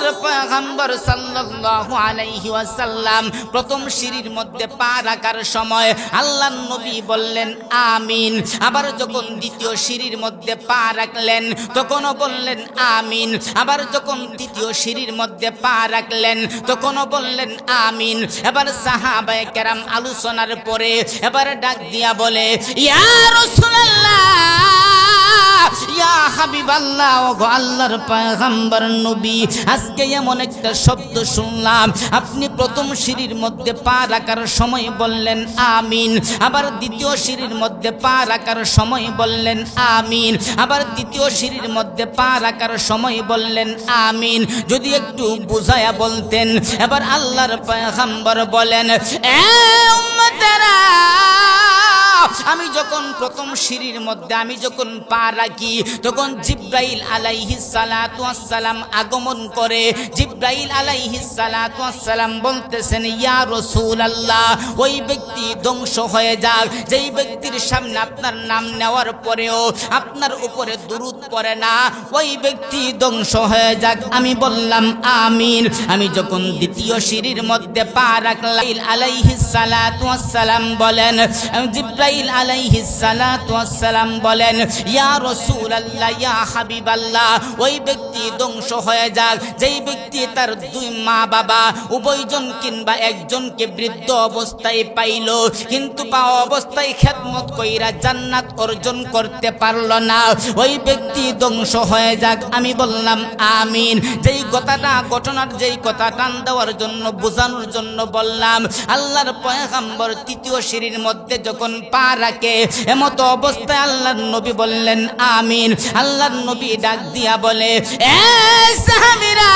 আল্লাহর পয়গম্বর সাল্লাল্লাহু আলাইহি ওয়াসাল্লাম প্রথম সিঁড়ির মধ্যে পা রাখার সময় আল্লাহর নবী বললেন আমিন। আবার যখন দ্বিতীয় সিঁড়ির মধ্যে পা রাখলেন তখনও বললেন আমিন। আবার যখন তৃতীয় সিঁড়ির মধ্যে পা রাখলেন তখনও বললেন আমিন। এবার সাহাবায়ে কেরাম আলোচনার পরে এবার ডাক দিয়া বলে, ইয়া রাসূলুল্লাহ, ইয়া হাবিবাল্লাহ, ওগো আল্লাহর পয়গম্বর নবী, আজকে এমন একটা শব্দ শুনলাম, আপনি প্রথম সিঁড়ির মধ্যে পা রাখার সময় বললেন আমিন, আবার দ্বিতীয় সিঁড়ির মধ্যে পা রাখার সময় বললেন আমিন, আবার তৃতীয় সিঁড়ির মধ্যে পা রাখার সময় বললেন আমিন। যদি একটু বুঝায়া বলতেন। এবার আল্লাহর পয়গম্বর বলেন, এ উম্মতেরা, আমি যখন প্রথম সিঁড়ির মধ্যে আমি যখন পা রাখি তখন জিব্রাইল আলাইহিস সালাতু ওয়াস সালাম আগমন করে। জিব্রাইল আলাইহিস সালাতু ওয়াস সালাম বলতেছেন, ইয়া রাসূলুল্লাহ, ওই ব্যক্তি ধ্বংস হয়ে যাক যেই ব্যক্তির সামনে আপনার নাম নেওয়ার পরেও আপনার উপরে দুরূদ পড়ে না, ওই ব্যক্তি ধ্বংস হয়ে যাক। আমি বললাম আমিন। আমি যখন দ্বিতীয় সিঁড়ির মধ্যে পা রাখলাম আলাইহিস সালাতু ওয়াস সালাম বলেন, জিব্রাইল আলাইহিস সালাতু ওয়াস সালাম বলেন, ইয়া রাসূলুল্লাহ, ইয়া হাবিবাল্লাহ, ওই ব্যক্তি ধ্বংস হয়ে যাক যেই ব্যক্তি তার দুই মা বাবা উভয়জন কিংবা একজনকে বৃদ্ধ অবস্থায় পাইল কিন্তু পাওয়া অবস্থায় খেদমত কইরা জান্নাত অর্জন করতে পারল না, ওই ব্যক্তি ধ্বংস হয়ে যাক। আমি বললাম আমিন। যেই কথাটা ঘটনার যেই কথা টান দেওয়ার জন্য বোঝানোর জন্য বললাম, আল্লাহর পয়গম্বর তৃতীয় সিঁড়ির মধ্যে যখন পা রাখে এমতো অবস্থায় আল্লাহর নবী বললেন আমিন। আল্লাহর নবী ডাক দিয়া বলে, এ সাহাবীরা,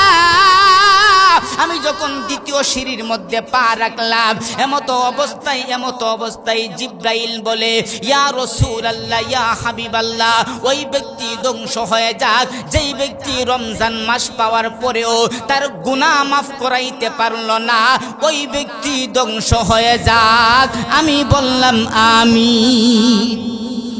আমি যখন দ্বিতীয় সিঁড়ির মধ্যে পা রাখলাম এমতো অবস্থায় জিব্রাইল বলে, ইয়া রাসূলুল্লাহ, ইয়া হাবিবাল্লাহ, ওই ব্যক্তি ধ্বংস হয়ে যাক যেই ব্যক্তি রমজান মাস পাওয়ার পরেও তার গুনাহ মাফ করাইতে পারল না, ওই ব্যক্তি ধ্বংস হয়ে যাক। আমি বললাম আমিন।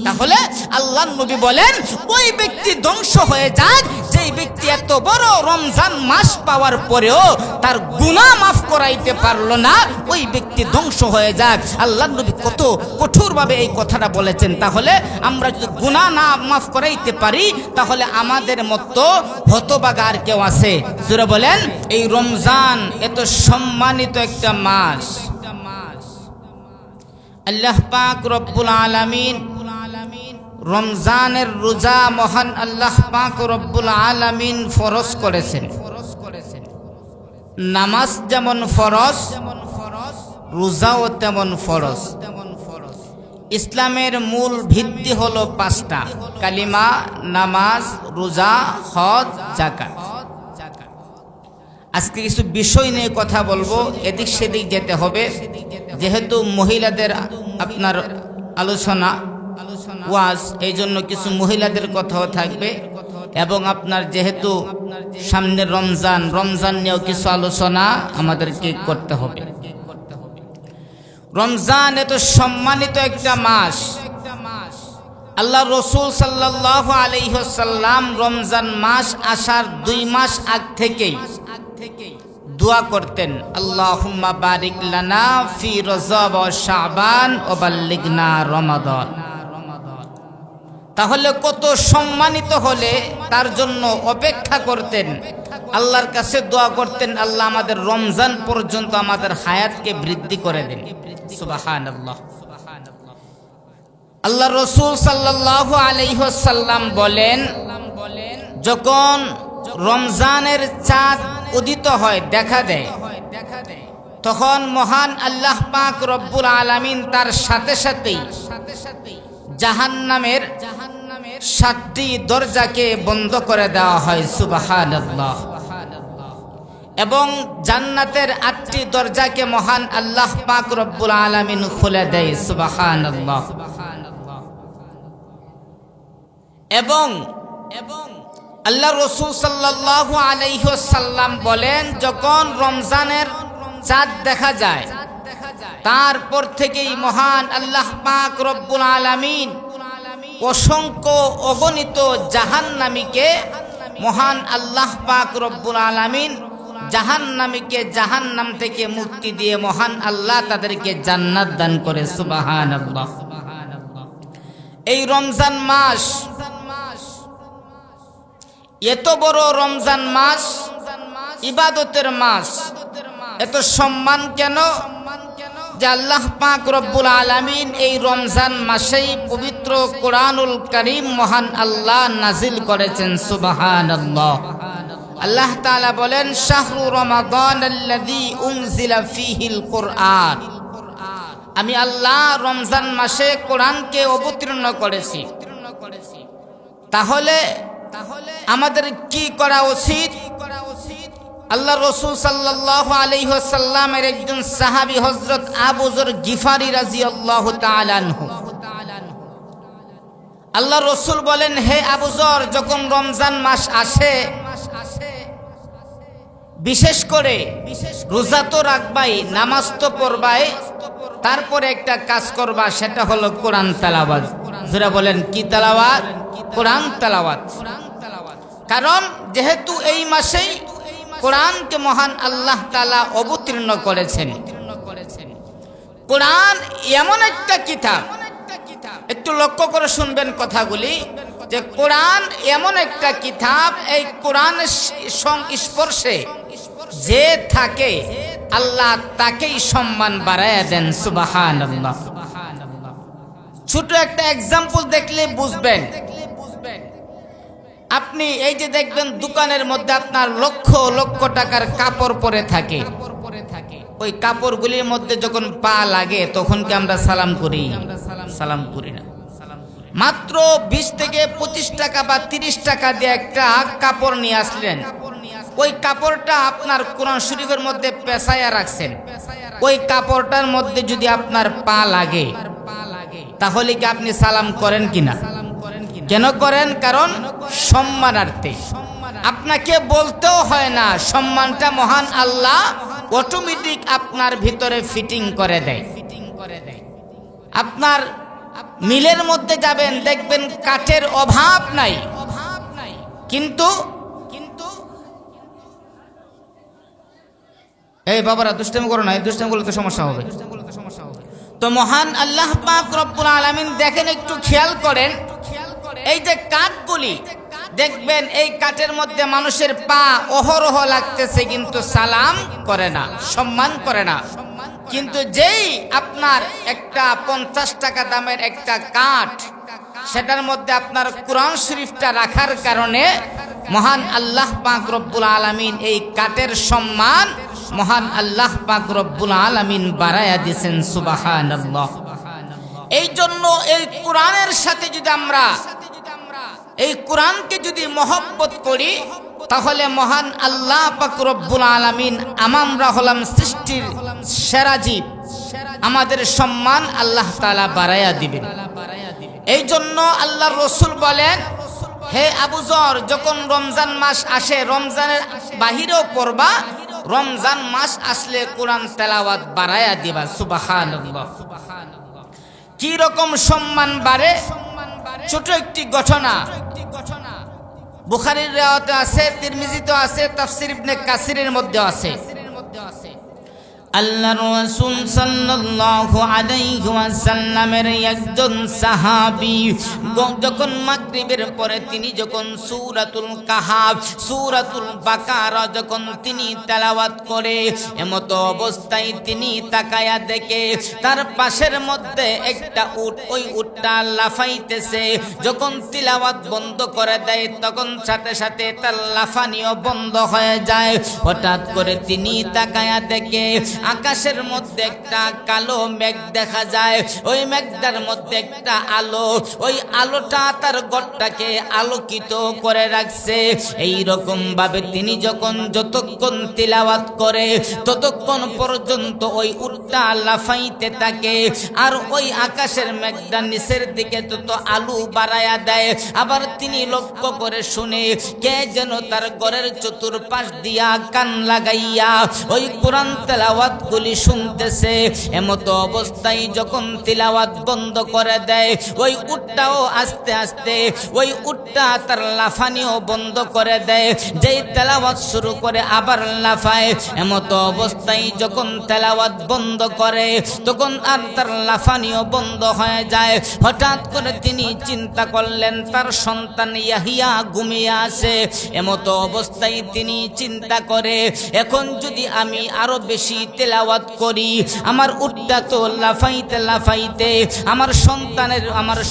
তাহলে আল্লাহর নবী বলেন, ওই ব্যক্তি ধ্বংস হয়ে যাক যেই ব্যক্তি এত বড় রমজান মাস পাওয়ার পরেও তার গুনাহ মাফ করাইতে পারলো না, ওই ব্যক্তি ধ্বংস হয়ে যাক। আল্লাহর নবী কত কঠোরভাবে এই কথাটা বলেছেন। তাহলে আমরা যদি গুনাহ না মাফ করাইতে পারি তাহলে আমাদের মতো হতভাগা আর কেউ আছে? জোরে বলেন। এই রমজান এত সম্মানিত একটা মাস, আল্লাহ পাক রব্বুল আলামিন রমজানের রোজা মহান আল্লাহ পাক রব্বুল আলামিন ফরজ করেছেন। নামাজ যেমন ফরজ, রোজাও তেমন ফরজ। ইসলামের মূল ভিত্তি হলো পাঁচটা: কালিমা, নামাজ, রোজা, হজ, যাকাত। আজকে কিছু বিষয় নিয়ে কথা বলবো, এদিক সেদিক যেতে হবে, যেহেতু মহিলাদের আপনার আলোচনা ওয়াজ, এই জন্য কিছু মহিলাদের কথাও থাকবে এবং আপনার যেহেতু সামনে রমজান নিয়েও কিছু আলোচনা আমাদেরকে করতে হবে। রমজান এত সম্মানিত একটা মাস। আল্লাহ রসুল সাল্লাল্লাহু আলাইহি ওয়াসাল্লাম রমজান মাস আসার 2 মাস আগ থেকেই দোয়া করতেন, আল্লাহুম্মা বারিক লানা ফি রজব ওয়া শাবান ওয়া বাল্লিগনা রমাদান। তাহলে কত সম্মানিত হলে তার জন্য অপেক্ষা করতেন, আল্লাহর কাছে দোয়া করতেন, আল্লাহ আমাদের রমজান পর্যন্ত আমাদের হায়াতকে বৃদ্ধি করে দেন। সুবহানাল্লাহ। আল্লাহ রসুল সাল্লাল্লাহু আলাইহি ওয়াসাল্লাম বলেন, যখন রমজানের চাঁদ উদিত হয়, দেখা দেয়, তখন মহান আল্লাহ পাক রব্বুল আলামিন তার সাথে সাথেই জাহান্নামের 7টি দরজাকে বন্ধ করে দেওয়া হয়। সুবহানাল্লাহ। এবং জান্নাতের 8টি দরজাকে মহান আল্লাহ পাক রব্বুল আলামিন খুলে দেয়। সুবহানাল্লাহ। এবং আল্লাহ রাসূল সাল্লাল্লাহু আলাইহি ওয়াসাল্লাম বলেন, যখন রমজানের চাঁদ দেখা যায় তারপর থেকেই মহান আল্লাহ পাক রব্বুল আলামিন অসংখ্য অগণিত জাহান্নামীকে মহান আল্লাহ পাক রব্বুল আলামিন জাহান্নামীকে জাহান্নাম থেকে মুক্তি দিয়ে মহান আল্লাহ তাদেরকে জান্নাত দান করে। সুবহানাল্লাহ। এই রমজান মাস, এত বড় রমজান মাস, ইবাদতের মাস, এত সম্মান কেন? যে আল্লাহ পাক রব্বুল আলামিন এই রমজান মাসেই পবিত্র কোরআনুল কারীম মহান আল্লাহ নাজিল করেছেন। সুবহানাল্লাহ। আল্লাহ তাআলা বলেন, শাহরু রমাদানাল্লাযী উনজিলা ফীহিল কুরআন। আমি আল্লাহ রমজান মাসে কোরআনকে অবতীর্ণ করেছি। তাহলে আমাদের কি করা উচিত? আল্লাহ রাসূল সাল্লাল্লাহু আলাইহি ওয়াসাল্লামের একজন সাহাবী হযরত আবু যর গিফারি রাদিয়াল্লাহু তাআলা আনহু, আল্লাহ রাসূল বলেন, হে আবু যর, যখন রমজান মাস আসে বিশেষ করে রোজা তো রাখবাই, নামাজ তো পড়বাই, তারপরে একটা কাজ করবা, সেটা হলো কোরআন তেলাওয়াত। যারা বলেন কি তেলাওয়াত? কোরআন তেলাওয়াত। কারণ যেহেতু এই মাসেই কোরআনকে মহান আল্লাহ তাআলা অবতীর্ণ করেছেন। কোরআন এমন একটা কিতাব, একটু লক্ষ্য করে শুনবেন কথাগুলি, যে কোরআন এমন একটা কিতাব, এই কোরআনের সংস্পর্শে যে থাকে আল্লাহ তাকেই সম্মান বাড়ায়া দেন। সুবহানাল্লাহ। ছোট একটা এক্সাম্পল দেখলে বুঝবেন। আপনি এই যে দেখবেন দোকানের মধ্যে আপনার লক্ষ লক্ষ টাকার কাপড় পরে থাকে, ওই কাপড়গুলির মধ্যে যখন পা লাগে তখন কি আমরা সালাম করি? সালাম করি না। মাত্র 20 থেকে 25 টাকা বা 30 টাকা দিয়ে একটা কাপড় নিয়ে আসলেন, ওই কাপড়টা আপনার কোরআন শরীফের মধ্যে পেঁচাইয়া রাখছেন, ওই কাপড়টার মধ্যে যদি আপনার পা লাগে তাহলে কি আপনি সালাম করেন কিনা? কেন করেন? কারণ সম্মানার্থে। আপনাকে বলতেও হয় না, সম্মানটা মহান আল্লাহ অটোমেটিক আপনার ভিতরে ফিটিং করে দেয়। আপনার মিলের মধ্যে যাবেন, দেখবেন কাঠের অভাব নাই, কিন্তু এই বাবারা দুষ্টামি করো না, এই দুষ্টামি করলে তো সমস্যা হবে। তো মহান আল্লাহ পাক রব্বুল আলামিন দেখেন, একটু খেয়াল করেন, এই যে কাঠগুলি দেখবেন, এই কাঠের মধ্যে মানুষের পা অহরহ লাগতেছে, কিন্তু সালাম করে না, সম্মান করে না। কিন্তু যেই আপনার একটা 50 টাকা দামের একটা কাঠ, সেটার মধ্যে আপনার কোরআন শরীফটা রাখার কারণে মহান আল্লাহ পাক রব্বুল আলামিন এই কাঠের সম্মান মহান আল্লাহ পাক রব্বুল আলামিন বাড়ায়া দিয়েছেন। সুবহানাল্লাহ। এই জন্য এই কোরআনের সাথে যদি আমরা এই কোরআনকে মহব্বত করি, তাহলে মহান আল্লাহ পাক রব্বুল আলামিন, আমরা হলাম সৃষ্টির সেরা জীব, আমাদের সম্মান আল্লাহ তাআলা বাড়ায়া দিবেন। এই জন্য আল্লাহর রাসূল বলেন, হে আবু যর, যখন রমজান মাস আসে, রমজানের বাহিরেও পড়বা, রমজান মাস আসলে কোরআন তেলাওয়াত বাড়ায়া দিবা। সুবহানাল্লাহ। কি রকম সম্মান বাড়ে? ছোট একটি ঘটনা, বুখারীর riwayate আছে, তিরমিজিতে আছে, তাফসীর ইবনে কাসিরের মধ্যে আছে। আল্লাহর রাসূল সাল্লাল্লাহু আলাইহি ওয়াসাল্লামের একজন সাহাবী যখন মাগরিবের পরে তিনি যখন সূরাতুল কাহাফ, সূরাতুল বাকারা যখন তিনি তেলাওয়াত করে, এমতো অবস্থায় তিনি তাকায়া দেখে তার পাশের মধ্যে একটা উট, ওই উটটা লাফাইতেছে। যখন তিলাওয়াত বন্ধ করে দেয়, তখন সাথে সাথে তার লাফানিও বন্ধ হয়ে যায়। হঠাৎ করে তিনি তাকায়া দেখে আকাশের মধ্যে একটা কালো মেঘ দেখা যায়, ওই মেঘটার মধ্যে একটা আলো, ওই আলোটা তার ঘরটাকে আলোকিত করে রাখছে। এই রকম ভাবে তিনি যতক্ষণ তিলাওয়াত করে, ততক্ষণ পর্যন্ত ওই উটটা লাফাইতে থাকে, আর ওই আকাশের মেঘটা নিচের দিকে তত আলো বাড়ায়া দেয়। আবার তিনি লক্ষ্য করে শুনে, কে যেন তার ঘরের চতুর্পাশ দিয়া কান লাগাইয়া ওই কোরআন তেলাওয়াত তেলাওয়াতগুলি শুনতেছে। এমত অবস্থায় যখন তেলাওয়াত বন্ধ করে দেয়, ওই উটটাও আস্তে আস্তে ওই উটটা তার লাফানিও বন্ধ করে দেয়। যেই তেলাওয়াত শুরু করে আবার লাফায়। এমত অবস্থায় যখন তেলাওয়াত বন্ধ করে তখন আর তার লাফানিও বন্ধ হয়ে যায়। হঠাৎ করে তিনি চিন্তা করলেন তার সন্তান ইয়াহিয়া ঘুমিয়ে আছে। এমত অবস্থায় তিনি চিন্তা করে, এখন যদি আমি আরো বেশি তেলাওয়াত করি, আমার উটটা তো লাফাইতে লাফাইতে আমার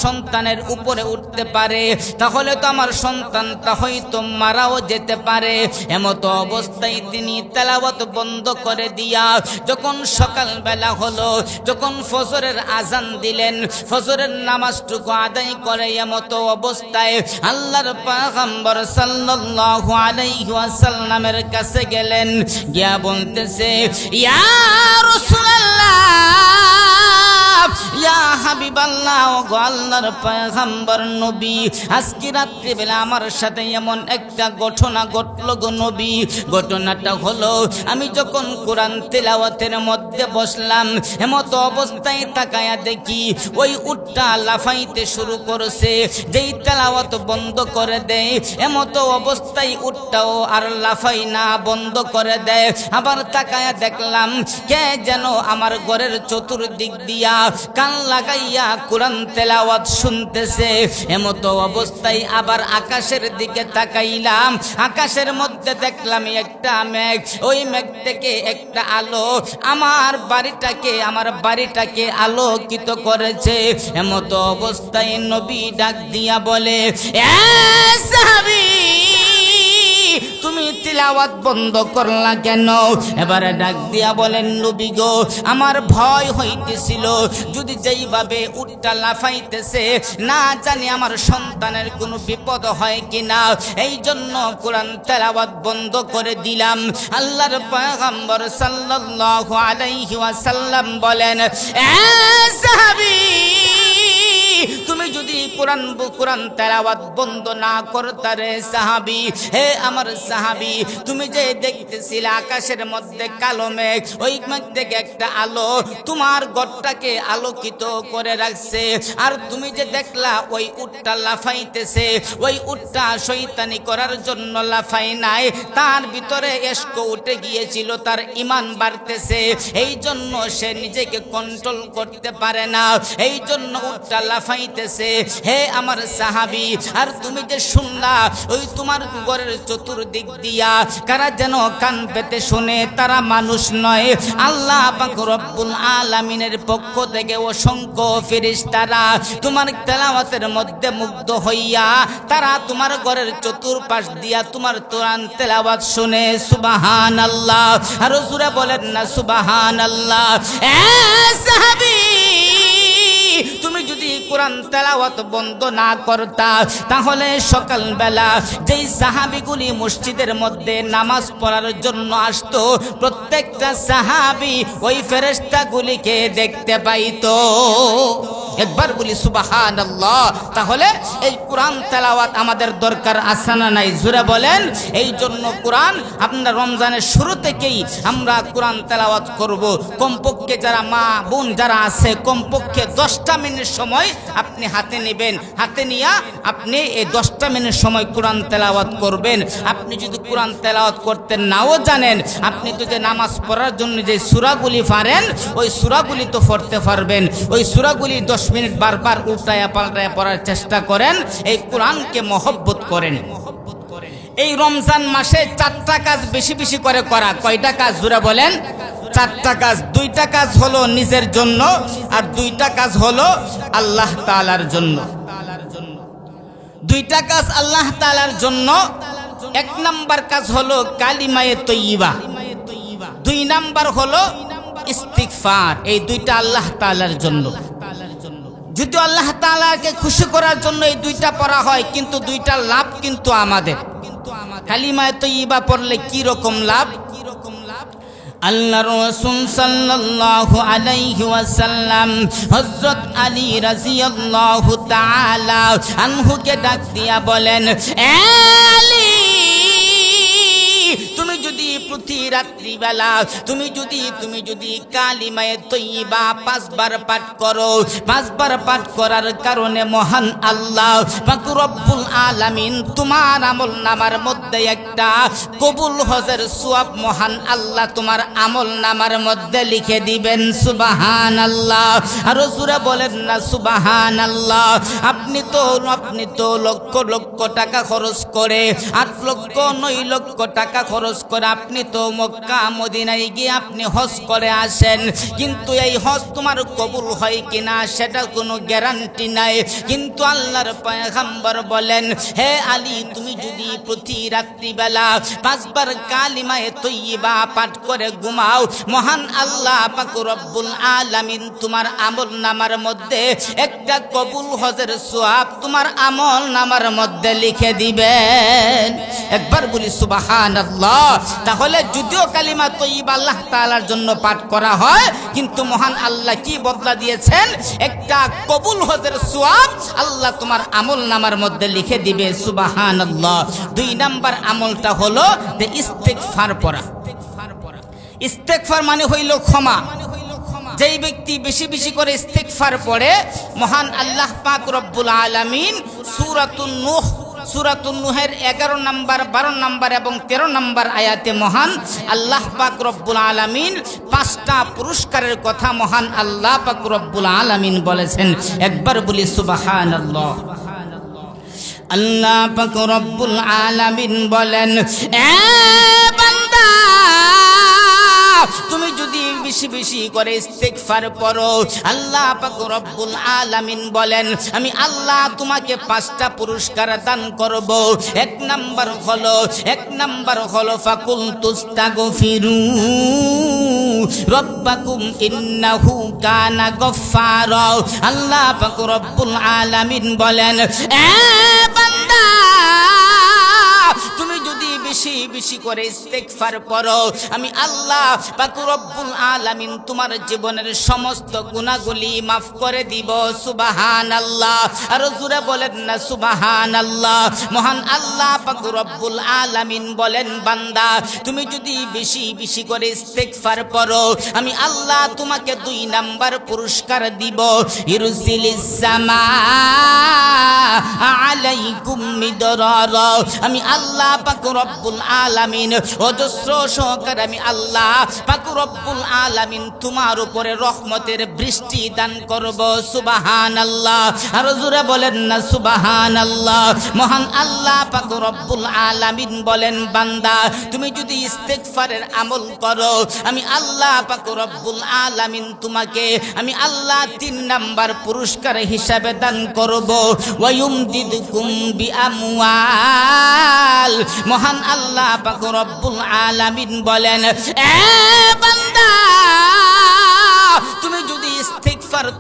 সন্তানের উপরে উঠতে পারে, তাহলে তো আমার সন্তানটা হয়তো মারাও যেতে পারে। এমত অবস্থায় তিনি তেলাওয়াত বন্ধ করে দিয়া যখন সকালবেলা হলো, যখন ফজরের আজান দিলেন, ফজরের নামাজটুকু আদায় করে এমত অবস্থায় আল্লাহর পয়গম্বর সাল্লাল্লাহু আলাইহি ওয়াসাল্লামের কাছে গেলেন। গিয়া বলতেছে, ইয়া রাসূলুল্লাহ, ইয়া হাবিবাল্লাহ, ও আল্লাহর পয়গম্বর নবী, আজকে রাত্রিবেলা আমার সাথে এমন একটা ঘটনা ঘটলো গো নবী। ঘটনাটা হলো, আমি যখন কোরআন তেলাওয়াতের মধ্যে বসলাম, এমত অবস্থায় তাকায়া দেখি ওই উটটা লাফাইতে শুরু করেছে। যেই তেলাওয়াত বন্ধ করে দেয়, এমত অবস্থায় উটটাও আর লাফাই না, বন্ধ করে দেয়। আবার তাকায়া দেখলাম কে যেন আমার ঘরের চতুর্দিক দিয়া কান লাগাইয়া কোরআন তেলাওয়াত শুনতেছে। এমত অবস্থায় আবার আকাশের দিকে তাকাইলাম, আকাশের মধ্যে দেখলাম একটা মেঘ, ওই মেঘ থেকে একটা আলো আমার বাড়িটাকে আলোকিত করেছে। এমত অবস্থায় নবী ডাক দিয়া বলে, এ সাহাবী, তুমি তিলাওয়াত বন্ধ করলা কেন? এবারে ডাক দিয়া বলেন, নবী গো, আমার ভয় হইতেছিল যদি যেইভাবে উটটা লাফাইতেছে না জানি আমার সন্তানের কোনো বিপদ হয় কিনা, এই জন্য কোরআন তেলাওয়াত বন্ধ করে দিলাম। আল্লাহর পয়গম্বর সাল্লাল্লাহু আলাইহি ওয়াসাল্লাম বলেন, এ সাহাবী, তুমি যদি কোরআন তেলাওয়াত বন্ধ না করতা রে সাহাবী, হে আমার সাহাবী, তুমি যে দেখতেছিলে আকাশের মধ্যে কালো মেঘ, ওই মেঘ থেকে একটা আলো তোমার ঘরটাকে আলোকিত করে রাখছে। আর তুমি যে দেখলা ওই উটটা লাফাইতেছে, ওই উটটা শয়তানি করার জন্য লাফাই নাই, তার ভিতরে ইশক উঠে গিয়েছিল, তার ঈমান বাড়তেছে, এই জন্য সে নিজেকে কন্ট্রোল করতে পারে না, এই জন্য উটটা লাফাইতেছে। হে আমার সাহাবী, আর তুমি যে শুনলা ওই তোমার ঘরের চতুর্দিক দিয়া কারা যেন কান পেতে শুনে, তারা মানুষ নয়, আল্লাহ পাক রব্বুল আলামিনের পক্ষ থেকে অসংখ্য ফেরেশতারা তোমার তেলাওয়াতের মধ্যে মুগ্ধ হইয়া তারা তোমার ঘরের চতুর্পাশ দিয়া তোমার কোরআন তেলাওয়াত শুনে। সুবহানাল্লাহ, আর জোরে বলেন না সুবহানাল্লাহ। এ সাহাবী, তুমি যদি কোরআন তেলাওয়াত বন্ধ না করতা, তাহলে সকালবেলা যেই সাহাবীগুলি মসজিদের মধ্যে নামাজ পড়ার জন্য আসতো, প্রত্যেকটা সাহাবী ওই ফেরেশতাগুলিকে দেখতে পাইতো। একবার বলি সুবহানাল্লাহ। তাহলে এই কোরআন তেলাওয়াত আমাদের দরকার আছে না নাই? জোরে বলেন। এই জন্য কোরআন আপনার রমজানের শুরু থেকেই আমরা কোরআন তেলাওয়াত করব। কমপক্ষে যারা মা বোন যারা আছে, কমপক্ষে 10টা মিনিট সময় আপনি হাতে নেবেন, হাতে নিয়ে আপনি এই 10টা মিনিট সময় কোরআন তেলাওয়াত করবেন। আপনি যদি কোরআন তেলাওয়াত করতে নাও জানেন, আপনি তো যে নামাজ পড়ার জন্য যে সূরাগুলি পারেন, ওই সূরাগুলি তো পড়তে পারবেন। ওই সূরাগুলি 10 মিনিট বারবার উল্টায়া পাল্টায়া পড়ার চেষ্টা করেন, এই কোরআনকে মহব্বত করেন। এই রমজান মাসে 4টা কাজ বেশি বেশি করে করা। কয়টা কাজ জোরে বলেন? 4টা কাজ। 2টা কাজ হলো নিজের জন্য, আর 2টা কাজ হলো আল্লাহ তাআলার জন্য। 2টা কাজ আল্লাহ তাআলার জন্য। 1 নাম্বার কাজ হলো কালিমায়ে তয়্যিবা, 2 নাম্বার হলো ইস্তিগফার। এই 2টা আল্লাহ তাআলার জন্য। যদি আল্লাহ তাআলাকে খুশি করার জন্য এই 2টা পড়া হয়, কিন্তু 2টা লাভ কিন্তু আমাদের। কালিমায়ে তয়্যিবা পড়লে কি রকম লাভ? আল্লাহর রাসূল সাল্লাল্লাহু আলাইহি ওয়াসাল্লাম হযরত আলী রাদিয়াল্লাহু তাআলা আনহুকে ডাক দিয়া বলেন, এ আলী, তুমি যদি প্রতি রাত্রিবেলা তুমি যদি কালিমায়ে তয়্যিবা 5 বার পাঠ করো, 5 বার পাঠ করার কারণে মহান আল্লাহ পাক রব্বুল আলামিন তোমার আমল নামার মধ্যে একটা কবুল হজের সওয়াব মহান আল্লাহ তোমার আমল নামার মধ্যে লিখে দিবেন। সুবহানাল্লাহ। আর জোরে বলেন না সুবহানাল্লাহ। আপনি তো লক্ষ লক্ষ টাকা খরচ করে 8 লক্ষ 9 লক্ষ টাকা খরচ করে আপনি তো মক্কা মদিনায় গিয়ে আপনি হজ করে আসেন, কিন্তু এই হজ তোমার কবুল হয় কিনা সেটা কোনো গ্যারান্টি নাই। কিন্তু আল্লাহর পয়গম্বর বলেন, হে আলী, তুমি যদি প্রতি রাত্রিবেলা 5 বার কালিমায়ে তয়্যিবা পাঠ করে ঘুমাও, মহান আল্লাহ পাক রব্বুল আলামিন তোমার আমল নামার মধ্যে একটা কবুল হজের সওয়াব তোমার আমল নামার মধ্যে লিখে দিবেন। একবার বলি সুবহানাল্লাহ। তাহলে যদিও কালিমা তয়্যিবা আল্লাহ তাআলার জন্য পাঠ করা হয়, কিন্তু মহান আল্লাহ কি বদলা দিয়েছেন? একটা কবুল হজের সওয়াব আল্লাহ তোমার আমল নামার মধ্যে লিখে দিবে। সুবহানাল্লাহ। 2 নাম্বার আমলটা হলো ইস্তেগফার পড়া। ইস্তেগফার মানে হইল ক্ষমা। যেই ব্যক্তি বেশি বেশি করে ইস্তেগফার পড়ে, মহান আল্লাহ পাক রব্বুল আলামিন সূরাতুন নূহের 11 নম্বর 12 নম্বর এবং 13 নম্বর আয়াতে মহান আল্লাহ পাক রব্বুল আলামিন 5টা পুরস্কারের কথা মহান আল্লাহ পাক রব্বুল আলামিন বলেছেন। একবার বলি সুবহানাল্লাহ। আল্লাহ পাক রব্বুল আলামিন বলেন, এ বান্দা, তুমি যদি বেশি বেশি করে ইস্তেগফার পড়ো, আল্লাহ পাক রব্বুল আলামিন বলেন, আমি আল্লাহ তোমাকে 5টা পুরস্কার দান করব। এক নাম্বার হলো ফাকুল তুস্তাগফিরু রব্বাকুম ইন্নাহু কানা গফফারা। আল্লাহ পাক রব্বুল আলামিন বলেন, এ বান্দা, তুমি যদি বেশি বেশি করে ইস্তেগফার পড়ো, আমি আল্লাহ পাক রব্বুল আলামিন তোমার জীবনের সমস্ত গুনাহগুলি মাফ করে দিব। সুবহানাল্লাহ। আর জোরে বলেন না সুবহানাল্লাহ। মহান আল্লাহ পাক রব্বুল আলামিন বলেন, বান্দা, তুমি যদি বেশি বেশি করে ইস্তেগফার পড়ো, আমি আল্লাহ তোমাকে 2 নাম্বার পুরস্কার দিব। ইরসিলিস সামা আলাইকুম মিদরারা। আমি আল্লাহ পাক রব্বুল আলামিন অজস্র সহকারে আমি আল্লাহ পাক রব্বুল আলামিন তোমার উপরে রহমতের বৃষ্টি দান করব। সুবহানাল্লাহ। আর জোরে বলেন না সুবহানাল্লাহ। মহান আল্লাহ পাক রব্বুল আলামিন বলেন, বান্দা, তুমি যদি ইস্তেগফারের আমল করো, আমি আল্লাহ পাক রব্বুল আলামিন তোমাকে আমি আল্লাহ 3 নাম্বার পুরস্কার হিসাবে দান করব। ওয়ায়ুমদিদকুম বিআমওয়াল। মহান আল্লাহ পাক রব্বুল আলামিন বলেন, এ বান্দা,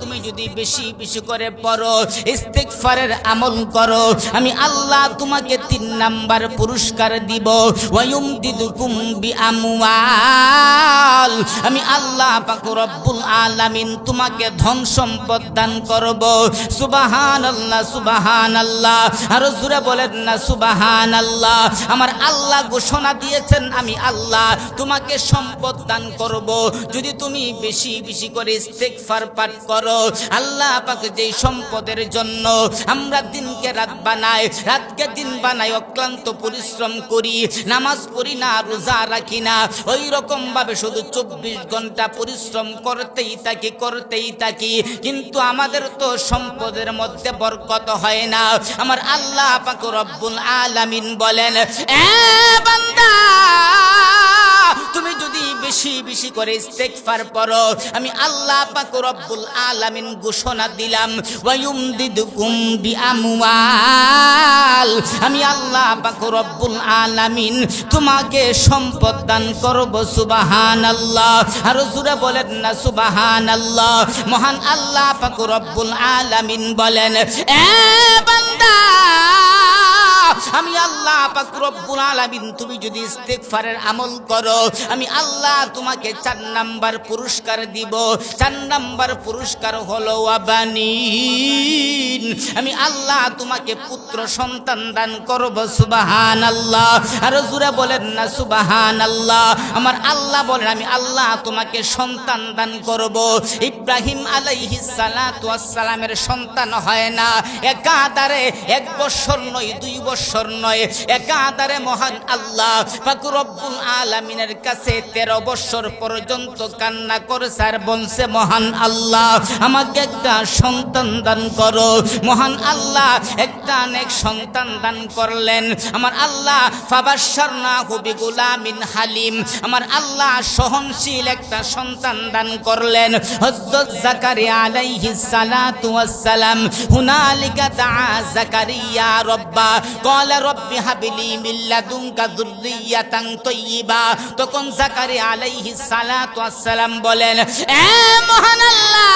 তুমি যদি বেশি বেশি করে পড়ো, ইস্তেগফারের আমল করো, আমি আল্লাহ তোমাকে 3 নাম্বার পুরস্কার দিব। ওয়ায়ুমদিদকুম বিআমওয়াল। আমি আল্লাহ পাক রব্বুল আলামিন তোমাকে ধন সম্পদ দান করব। সুবহানাল্লাহ, সুবহানাল্লাহ। আর জোরে বলেন না সুবহানাল্লাহ। আমার আল্লাহ ঘোষণা দিয়েছেন, আমি আল্লাহ তোমাকে সম্পদ দান করব যদি তুমি বেশি বেশি করে ইস্তেগফার পাঠ করো। আল্লাহ পাক যেই সম্পদের জন্য আমরা দিনকে রাত বানাই, রাতকে দিন বানাই, অক্লান্ত পরিশ্রম করি, নামাজ পড়ি না, রোজা রাখি না, ওই রকম ভাবে শুধু 24 ঘন্টা পরিশ্রম করতেই থাকি, কিন্তু আমাদের তো সম্পদের মধ্যে বরকত হয় না। আমার আল্লাহ পাক রব্বুল আলামিন বলেন, এ বান্দা, তুমি যদি বেশি বেশি করে ইস্তেগফার পড়ো, আমি আল্লাহ পাক রব্বুল আলামিন ঘোষণা দিলাম, ওয়ায়ুমদিদকুম বিআমওয়াল। আমি আল্লাহ পাক রব্বুল আলামিন তোমাকে সম্পদ দান করব। সুবহানাল্লাহ। আর জোরে বলেন না সুবহানাল্লাহ। মহান আল্লাহ পাক রব্বুল আলামিন বলেন, এ বান্দা, আমি আল্লাহ পাক রব্বুল আলামিন তুমি যদি ইস্তেগফারের আমল করো আমি আল্লাহ তোমাকে 4 নাম্বার পুরস্কার দিব। 4 নাম্বার পুরস্কার হলো ওয়াবানিন, আমি আল্লাহ তোমাকে পুত্র সন্তান দান করব। সুবহানাল্লাহ, আর জোরে বলেন না সুবহানাল্লাহ। আমার আল্লাহ বলেন আমি আল্লাহ তোমাকে সন্তান দান করব। ইব্রাহিম আলাইহিস সালাতু ওয়াস সালামের সন্তান হয় না, একাধারে 1 বছর নয় 2 বছর নয়, একাধারে মহান আল্লাহ পাক রব্বুল আলামিনের কাছে 13 বছর পর্যন্ত কান্না করেছে আর বলছে মহান আল্লাহ আমাকে একটা সন্তান দান করো। মহান আল্লাহ একটা নেক সন্তান দান করলেন। আমার আল্লাহ ফাবাশশারনাহু বিগুলামিন হালিম, আমার আল্লাহ সহনশীল একটা সন্তান দান করলেন। হযরত জাকারিয়া আলাইহিস সালাতু ওয়াস সালাম হুনালিকা দাআ জাকারিয়া রব্বা ক্বালা রব্বি হাবলি মিন লাদুনকা যুররিয়াতান তাইয়্যিবা। তখন জাকারিয়া আলাইহিস সালাতু ওয়াস সালাম বলেন, এ মহান আল্লাহ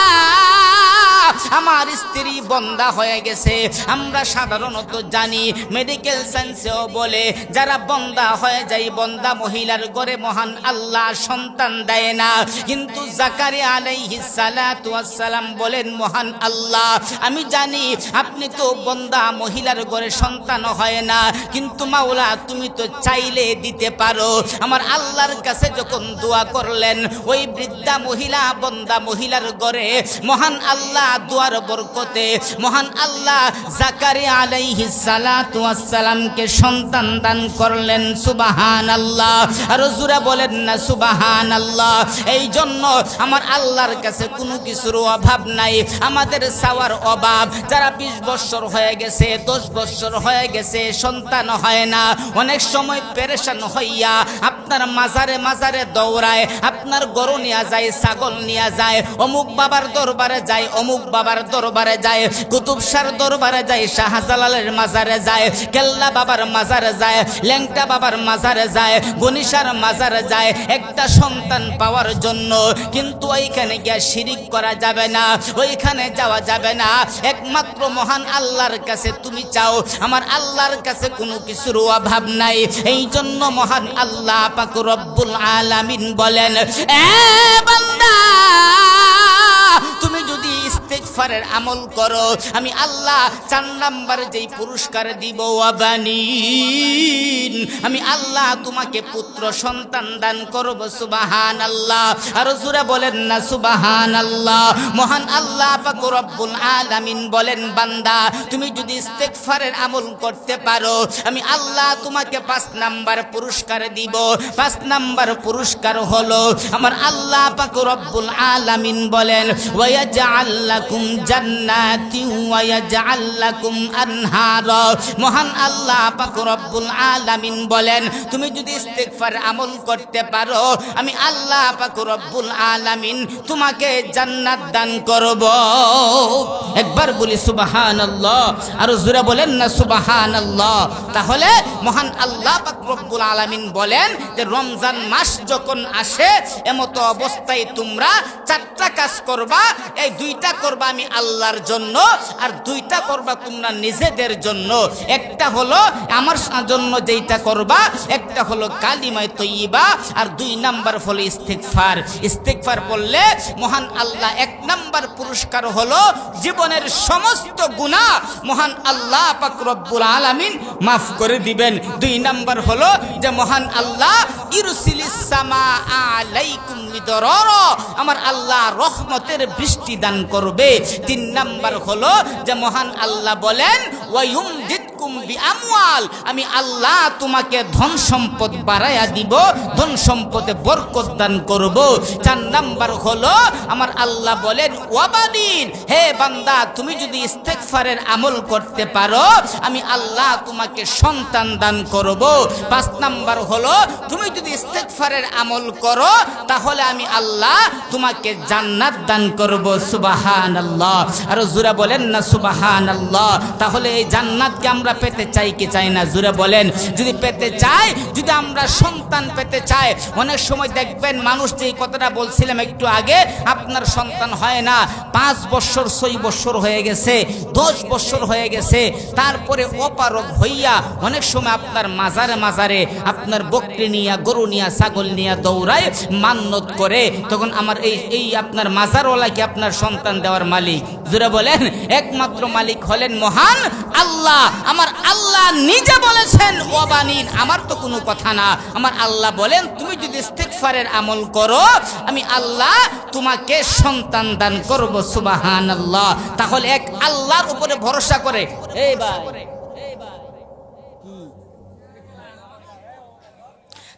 আমার স্ত্রী বন্ধা হয়ে গেছে। আমরা সাধারণত জানি মেডিকেল সায়েন্সেও বলে যারা বন্ধা হয়ে যায়, বন্ধা মহিলার ঘরে মহান আল্লাহ সন্তান দেয় না। কিন্তু জাকারিয়া আলাইহিস সালাতু ওয়াস সালাম বলেন মহান আল্লাহ আমি জানি আপনি তো বন্ধা মহিলার ঘরে সন্তান হয় না, কিন্তু মাওলা তুমি তো চাইলে দিতে পারো। আমার আল্লাহর কাছে যখন দোয়া করলেন ওই বৃদ্ধা মহিলা বন্ধা মহিলার ঘরে মহান আল্লাহ দুয়ার বরকতে মহান আল্লাহ জাকারিয়া আলাইহিস সালাতু ওয়াস সালামকে সন্তান দান করলেন। সুবহানাল্লাহ, আর জোরে বলেন না সুবহানাল্লাহ। এই জন্য আমার আল্লাহর কাছে কোনো কিছুর অভাব নাই, আমাদের চাওয়ার অভাব। যারা 20 বছর হয়ে গেছে 10 বছর হয়ে গেছে সন্তান হয় না, অনেক সময় পেরেশান হইয়া আপনার মাজারে মাজারে দৌড়ায়, আপনার গরু নিয়ে যায়, ছাগল নিয়ে যায়, অমুক বাবার দরবারে যায়, অমুক বাবার দরবারে যায়, কুতুব শাহর দরবারে যায়, শাহজালালের মাজারে যায়, কেল্লা বাবার মাজারে যায়, ল্যাংটা বাবার মাজারে যায়, গনিশার মাজারে যায় একটা সন্তান পাওয়ার জন্য। কিন্তু ওইখানে গিয়ে শিরিক করা যাবে না, ওইখানে যাওয়া যাবে না। একমাত্র মহান আল্লাহর কাছে তুমি চাও, আমার আল্লাহর কাছে কোনো কিছুর অভাব নাই। এই জন্য মহান আল্লাহ পাক রব্বুল আলামিন বলেন, এ বান্দা তুমি যদি ইস্তেগফারের আমল করো আমি আল্লাহ 4 নাম্বার যেই পুরস্কার দিব ওয়াবানিন, আমি আল্লাহ তোমাকে পুত্র সন্তান দান করব। সুবহানাল্লাহ, আর জোরে বলেন না সুবহানাল্লাহ। মহান আল্লাহ পাক রব্বুল আলামিন বলেন বান্দা তুমি যদি ইস্তেগফারের আমল করতে পারো আমি আল্লাহ তোমাকে 5 নাম্বার পুরস্কার দিব। 5 নাম্বার পুরস্কার হলো আমার আল্লাহ পাক রব্বুল আলামিন বলেন ওয়ায়াজআল লাকুম জান্নাতিন ওয়ায়াজআল লাকুম আনহারা। মহান আল্লাহ পাক রব্বুল আলামিন বলেন তুমি যদি ইস্তেগফার আমল করতে পারো আমি আল্লাহ পাক রব্বুল আলামিন তোমাকে জান্নাত দান করব। একবার বলি সুবহানাল্লাহ, আর জোরে বলেন না সুবহানাল্লাহ। তাহলে মহান আল্লাহ পাক রব্বুল আলামিন বলেন যে রমজান মাস যখন আসে এমতো অবস্থায় তোমরা 4টা কাজ করবা। এই 2টা করবা আমি আল্লাহর জন্য, আর 2টা করবা তোমরা নিজেদের জন্য। একটা হলো আমার জন্য যেটা করবা, একটা হলো কালিমায়ে তয়্যিবা, আর 2 নাম্বার হলো ইস্তেগফার। ইস্তেগফার বললে মহান আল্লাহ 1 নাম্বার পুরস্কার হলো জীবনের সমস্ত গুনাহ মহান আল্লাহ পাক রব্বুল আলামিন মাফ করে দিবেন। 2 নাম্বার হলো যে মহান আল্লাহ ইরসিলিস সামা আলাইকুম মিদরারা, আমার আল্লাহ রহমতের বৃষ্টি দান করবে। 3 নাম্বার হলো যে মহান আল্লাহ বলেন ওয়ায়ুমদিদকুম বিআমওয়াল, আমি আল্লাহ তোমাকে ধন সম্পদ বাড়ায়া দিব, ধন সম্পদে বরকত দান করব। 4 নাম্বার হলো আমার আল্লাহ বলেন ওয়াবানিন, হে বান্দা তুমি যদি ইস্তেগফারের আমল করতে পারো আমি আল্লাহ তোমাকে সন্তান দান করব। 5 নাম্বার হলো তুমি যদি ইস্তেগফারের আমল করো তাহলে আমি আল্লাহ তোমাকে জান্নাত দান করব। সুবহানাল্লাহ। সুবহানাল্লাহ। আর জোরে বলেন না সুবহানাল্লাহ। তাহলে এই জান্নাতকে আমরা পেতে চাই কি চাই না? জোরে বলেন। যদি পেতে চাই, যদি আমরা সন্তান পেতে চাই, অনেক সময় দেখবেন মানুষ যে কথাটা বলছিলাম একটু আগে, আপনার সন্তান হয় না, 5 বছর 6 বছর হয়ে গেছে, 10 বছর হয়ে গেছে, তারপরে অপারগ হইয়া অনেক সময় আপনার মাজারে মাজারে আপনার বকরি নিয়া, গরু নিয়া, ছাগল নিয়া দৌড়ায়, মান্নত করে। তখন আমার এই আপনার মাজারওয়ালা কি আপনার সন্তান দেওয়ার মালিক? জোরে বলেন। একমাত্র মালিক হলেন মহান আল্লাহ। আমার আল্লাহ নিজে বলেছেন ওয়াবানিন, আমার তো কোনো কথা না। আমার আল্লাহ বলেন তুমি যদি ইস্তিগফারের আমল করো, আমি আল্লাহ তোমাকে সন্তান দান করব। সুবহানাল্লাহ। তাহলে এক আল্লাহর উপরে ভরসা করে, এই ভাই,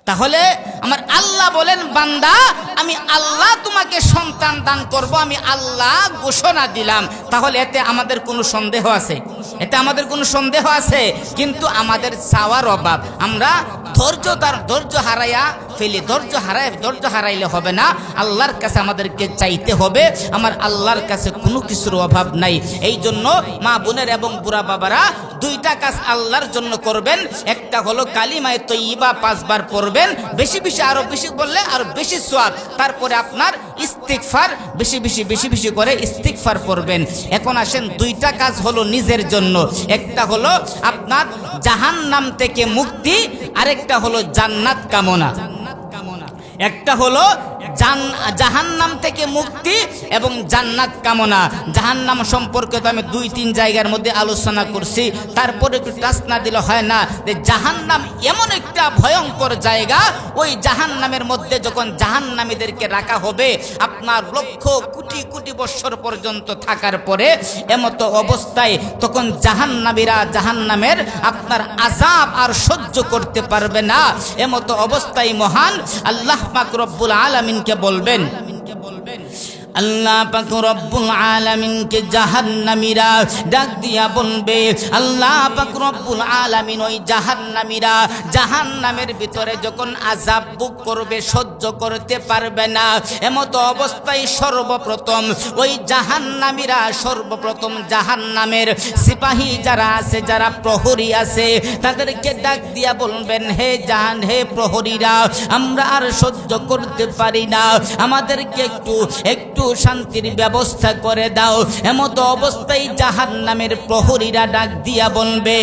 তাহলে আমার আল্লাহ বলেন বান্দা আমি আল্লাহ তোমাকে সন্তান দান করব, আমি আল্লাহ ঘোষণা দিলাম। তাহলে এতে আমাদের কোনো সন্দেহ আছে? এতে আমাদের কোনো সন্দেহ আছে? কিন্তু আমাদের চাওয়ার অভাব, আমরা ধৈর্য হারাইয়া ফেলি। ধৈর্য হারাইলে হবে না, আল্লাহর কাছে আমাদেরকে চাইতে হবে। আমার আল্লাহর কাছে কোনো কিছুর অভাব নাই। এই জন্য মা বোনের এবং বুড়া বাবারা 2টা কাজ আল্লাহর জন্য করবেন। একটা হলো কালিমায়ে তয়্যিবা 5 বার পড়বেন, বেশি বেশি, আরো বেশি বললে আরো বেশি সওয়াব। তারপরে আপনার ইস্তিগফার বেশি বেশি করে ইস্তিগফার পড়বেন। এখন আসেন 2টা কাজ হলো নিজের জন্য। একটা হলো আপনার জাহান্নাম থেকে মুক্তি, আরেকটা হলো জান্নাত কামনা। একটা হলো জাহান্নাম থেকে মুক্তি এবং জান্নাত কামনা। জাহান্নাম সম্পর্কে তো আমি 2-3 জায়গার মধ্যে আলোচনা করছি, তারপরে একটু টাচ না দিলে হয় না যে জাহান্নাম এমন একটা ভয়ঙ্কর জায়গা। ওই জাহান্নামের মধ্যে যখন জাহান্নামীদেরকে রাখা হবে আপনার লক্ষ কোটি কোটি বছর পর্যন্ত থাকার পরে এমত অবস্থায়, তখন জাহান্নামীরা জাহান্নামের আপনার আযাব আর সহ্য করতে পারবে না। এমত অবস্থায় মহান আল্লাহ পাক রব্বুল আলামিনকে বলবেন, আল্লাহ পাক রব্বুল আলামিনকে জাহান্নামীরা ডাক দিয়া বলবে, আল্লাহ পাক রব্বুল আলামিন ওই জাহান্নামীরা জাহান্নামের ভিতরে যখন আযাব ভোগ করবে, সহ্য করতে পারবে না। এমত অবস্থায় সর্বপ্রথম ওই জাহান্নামীরা জাহান্নামের সিপাহী যারা আছে, যারা প্রহরী আছে, তাদেরকে ডাক দিয়া বলবেন, হে প্রহরীরা, আমরা আর সহ্য করতে পারি না, আমাদেরকে একটু শান্তির ব্যবস্থা করে দাও। এমত অবস্থায় জাহান্নামের প্রহরীরা ডাক দিয়া বলবে,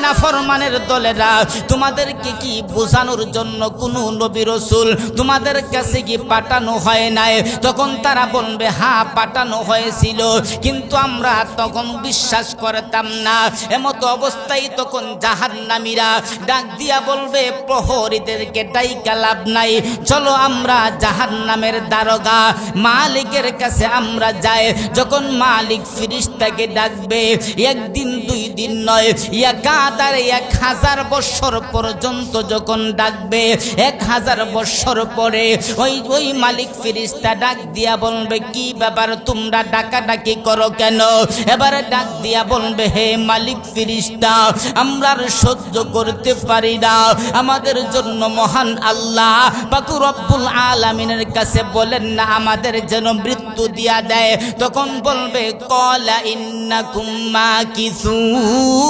নাফরমানের দলেরা, তোমাদেরকে কি বোঝানোর জন্য কোন নবী রাসূল তোমাদের কাছে কি পাঠানো হয় নাই? তখন তারা বলবে, হ্যাঁ পাঠানো হয়েছিল, কিন্তু আমরা তখন বিশ্বাস করতাম না। এমত অবস্থায় তখন জাহান্নামীরা ডাক দিয়া বলবে, প্রহরীদেরকে ডাইকা লাভ নাই, চলো আমরা জাহান্নামের দারোগা মালিকের কাছে আমরা যাই। যখন মালিক ফেরেশতাকে ডাকবে, 1 দিন 2 দিন নয়, 1000 বছর পর্যন্ত যখন ডাকবে, 1000 বছর পরে ওই মালিক ফেরেশতা ডাক দিয়া বলবে, কি ব্যাপার তোমরা ডাকাডাকি করো কেন? এবারে ডাক দিয়া বলবে, হে মালিক ফেরেশতা, আমরা সহ্য করতে পারি না, আমাদের জন্য মহান আল্লাহ পাক রব্বুল আলামিনের কাছে বলেন না আমাদের যেন মৃত্যু দিয়া দেয়। তখন বলবে, ক্বালা ইন্নাকুম মাকিসুন,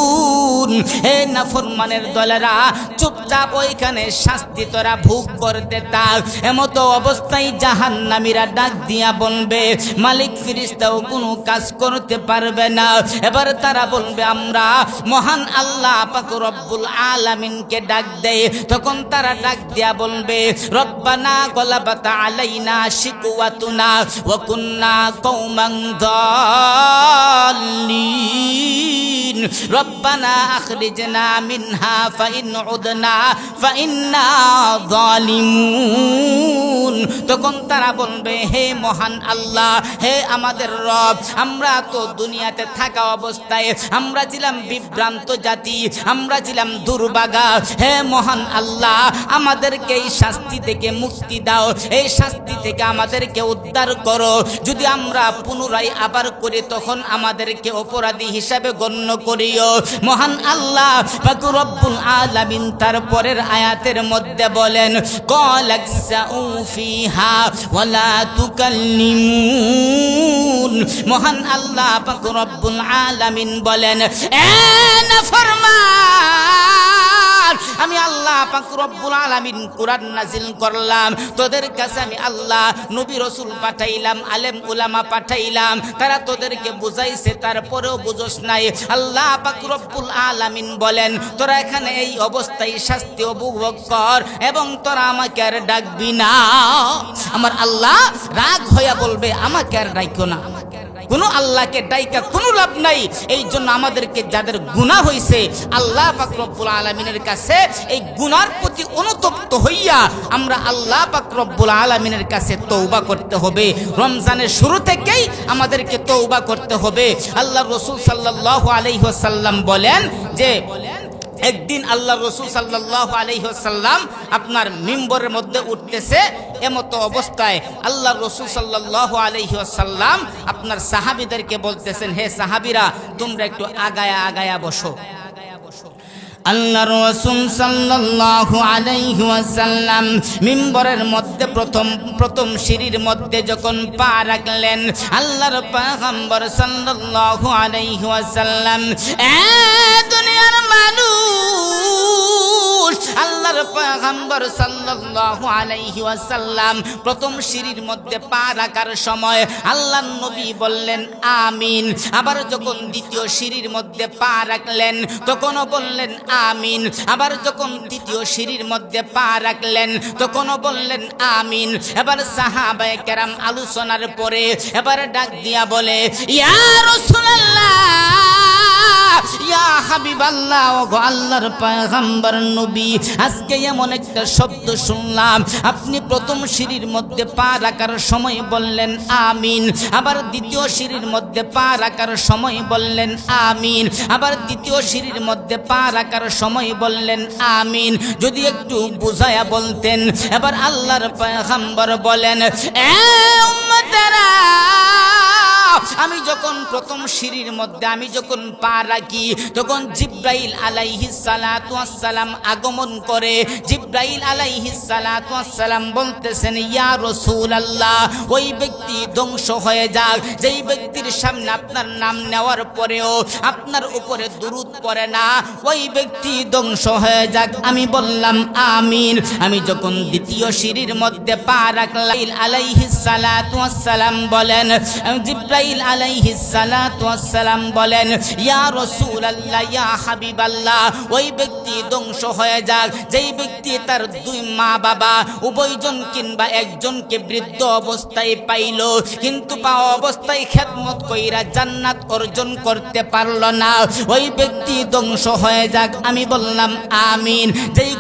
হে নাফরমানের দলেরা, চুপচাপ ওইখানে শাস্তি তোরা ভোগ করতে থাক। এমত অবস্থায় জাহান্নামীরা ডাক দিয়া বলবে, মালিক ফেরেশতাও কোনো কাজ করতে পারবে না। এবার তারা বলবে, আমরা মহান আল্লাহ পাক রব্বুল আলামিনকে ডাক দেয়। তখন তারা ডাক দিয়া বলবে, রব্বানা গলাবাত আলাইনা শিকওয়াতুনা ওয়া কুন্না কওমান দাল্লিন, রব্বানা আখরিজনা মিনহা ফাইন উদনা ফাইন্না যালিমুন। তখন তারা বলবে, হে মহান আল্লাহ, হে আমাদের রব, আমরা তো দুনিয়াতে থাকা অবস্থায় আমরা ছিলাম বিভ্রান্ত জাতি, আমরা ছিলাম দুর্ভাগা। হে মহান আল্লাহ, আমাদেরকে এই শাস্তি থেকে মুক্তি দাও, এই শাস্তি থেকে আমাদেরকে উদ্ধার করো। যদি আমরা পুনরায় আবার করি, তখন আমাদেরকে অপরাধী হিসাবে গণ্য করিও। মহান আল্লাহ পাক রব্বুল আলামিন তার পরের আয়াতের মধ্যে বলেন, ক্বালাকসাউ فيها ولا تكلمون মহান আল্লাহ পাক রব্বুল আলামিন বলেন এ নাফরমান আমি আল্লাহ পাক রব্বুল আলামিন কোরআন নাজিল করলাম তোদের কাছে আমি আল্লাহ নবী রাসূল পাঠাইলাম আলেম উলামা পাঠাইলাম তারা তোদেরকে বুঝাইছে তারপরেও বুঝোস নাই আল্লাহ পাক রব্বুল আলামিন বলেন তোরা এখানে এই অবস্থায় শাস্তি উপভোগ কর এবং তোরা আমাকে আর ডাকবি না আমার আল্লাহ রাগ হইয়া বলবে আমাকে আর ডাইকো না কোনো আল্লাহকে ডাইকা কোনো লাভ নাই এই জন্য আমাদেরকে যাদের গুনাহ হইছে আল্লাহ পাক রব্বুল আলামিনের কাছে এই গুনার প্রতি অনুতপ্ত হইয়া আমরা আল্লাহ পাক রব্বুল আলামিনের কাছে তওবা করতে হবে রমজানের শুরু থেকেই আমাদেরকে তওবা করতে হবে আল্লাহর রাসূল সাল্লাল্লাহু আলাইহি ওয়াসাল্লাম বলেন যে একদিন আল্লাহ রাসূল সাল্লাল্লাহু আলাইহি ওয়াসাল্লাম আপনার মিম্বরের মধ্যে উঠতেছে এমতো অবস্থায় আল্লাহ রাসূল সাল্লাল্লাহু আলাইহি ওয়াসাল্লাম আপনার সাহাবীদেরকে বলতেছেন হে সাহাবীরা তোমরা একটু আগায়া বসো আল্লাহর রাসূল সাল্লাল্লাহু আলাইহি ওয়াসাল্লাম মিম্বরের মধ্যে প্রথম সিঁড়ির মধ্যে যখন পা রাখলেন আল্লাহর পয়গম্বর সাল্লাল্লাহু আলাইহি ওয়াসাল্লাম এ দুনিয়ার মানুষ আল্লাহর পয়গম্বর সাল্লাল্লাহু আলাইহি ওয়াসাল্লাম প্রথম সিঁড়ির মধ্যে পা রাখার সময় আল্লাহর নবী বললেন আমিন আবার যখন দ্বিতীয় সিঁড়ির মধ্যে পা রাখলেন তখনও বললেন আমিন আবার যখন তৃতীয় সিঁড়ির মধ্যে পা রাখলেন তখনও বললেন আমিন এবার সাহাবায়ে কেরাম আলোচনার পরে এবার ডাক দিয়া বলে ইয়া রাসূলুল্লাহ ইয়া হাবিবাল্লাহ ওগো আল্লাহর পয়গম্বর নবী আজকে এমন একটা শব্দ শুনলাম আপনি প্রথম সিঁড়ির মধ্যে পা রাখার সময় বললেন আমিন আবার দ্বিতীয় সিঁড়ির মধ্যে পা রাখার সময় বললেন আমিন আবার তৃতীয় সিঁড়ির মধ্যে পা রাখার সময় বললেন আমিন যদি একটু বুঝায়া বলতেন এবার আল্লাহর পয়গম্বর বলেন এ উম্মতেরা আমি যখন প্রথম সিঁড়ির মধ্যে আমি যখন পা রাখি তখন জিব্রাইল আলাইহিস সালাতু ওয়াস সালাম আগমন করে জিব্রাইল আলাইহিস সালাতু ওয়াস সালাম বলতেছেন ইয়া রাসূলুল্লাহ ওই ব্যক্তি ধ্বংস হয়ে যাক যেই ব্যক্তির সামনে আপনার নাম নেওয়ার পরেও আপনার উপরে দুরূদ পড়ে না ওই ব্যক্তি ধ্বংস হয়ে যাক আমি বললাম আমিন আমি যখন দ্বিতীয় সিঁড়ির মধ্যে পা রাখলাম আলাইহিস সালাতু ওয়াস সালাম বলেন জিব্রাইল আলাইহিস সালাতু ওয়াস সালাম বলেন ইয়া রাসূলুল্লাহ ইয়া হাবিবাল্লাহ ওই ব্যক্তি ধ্বংস হয়ে যাক যেই ব্যক্তি তার দুই মা বাবা উভয়জন কিংবা একজনকে বৃদ্ধ অবস্থায় পাইল কিন্তু পাওয়া অবস্থায় খেদমত কইরা জান্নাত অর্জন করতে পারলো না ওই ব্যক্তি ধ্বংস হয়ে যাক আমি বললাম আমিন যেই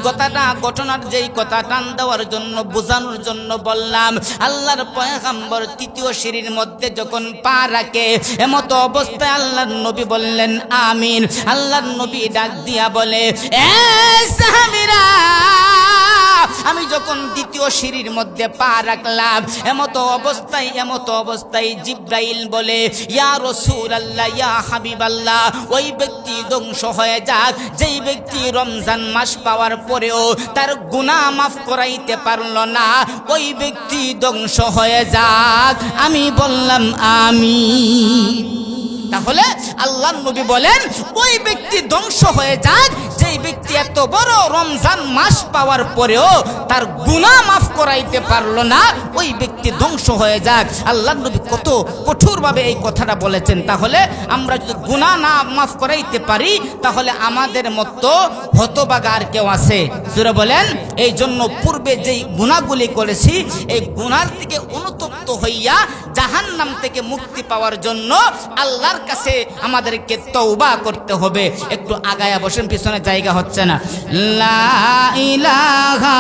ঘটনার যেই কথা টান দেওয়ার জন্য বোঝানোর জন্য বললাম আল্লাহর পয়গম্বর তৃতীয় সিঁড়ির মধ্যে যখন পা রাখে এমতো অবস্থায় আল্লাহর নবী বললেন আমিন আল্লাহর নবী ডাক দিয়া বলে এ সাহাবীরা আমি যখন দ্বিতীয় সিঁড়ির মধ্যে পা রাখলাম এমতো অবস্থায় জিব্রাইল বলে ইয়া রাসূলুল্লাহ ইয়া হাবিবাল্লাহ ওই ব্যক্তি ধ্বংস হয়ে যাক যেই ব্যক্তি রমজান মাস পাওয়ার পরেও তার গুনাহ মাফ করাইতে পারল না ওই ব্যক্তি ধ্বংস হয়ে যাক আমি বললাম আমিন তাহলে আল্লাহর নবী বলেন ওই ব্যক্তি ধ্বংস হয়ে যাক যেই ব্যক্তি এত বড় রমজান মাস পাওয়ার পরেও তার গুনাহ মাফ করাইতে পারলো না ওই ব্যক্তি ধ্বংস হয়ে যাক আল্লাহর নবী কত কঠোরভাবে এই কথাটা বলেছেন তাহলে আমরা যদি গুনাহ না মাফ করাইতে পারি তাহলে আমাদের মতো হতভাগা আর কেউ আছে জোরে বলেন এই জন্য পূর্বে যেই গুনাহগুলি করেছি এই গুনার থেকে অনুতপ্ত হইয়া জাহান্নাম থেকে মুক্তি পাওয়ার জন্য আল্লাহর কাছে আমাদেরকে তওবা করতে হবে একটু আগায়া বসেন পিছনে জায়গা হচ্ছে না লা ইলাহা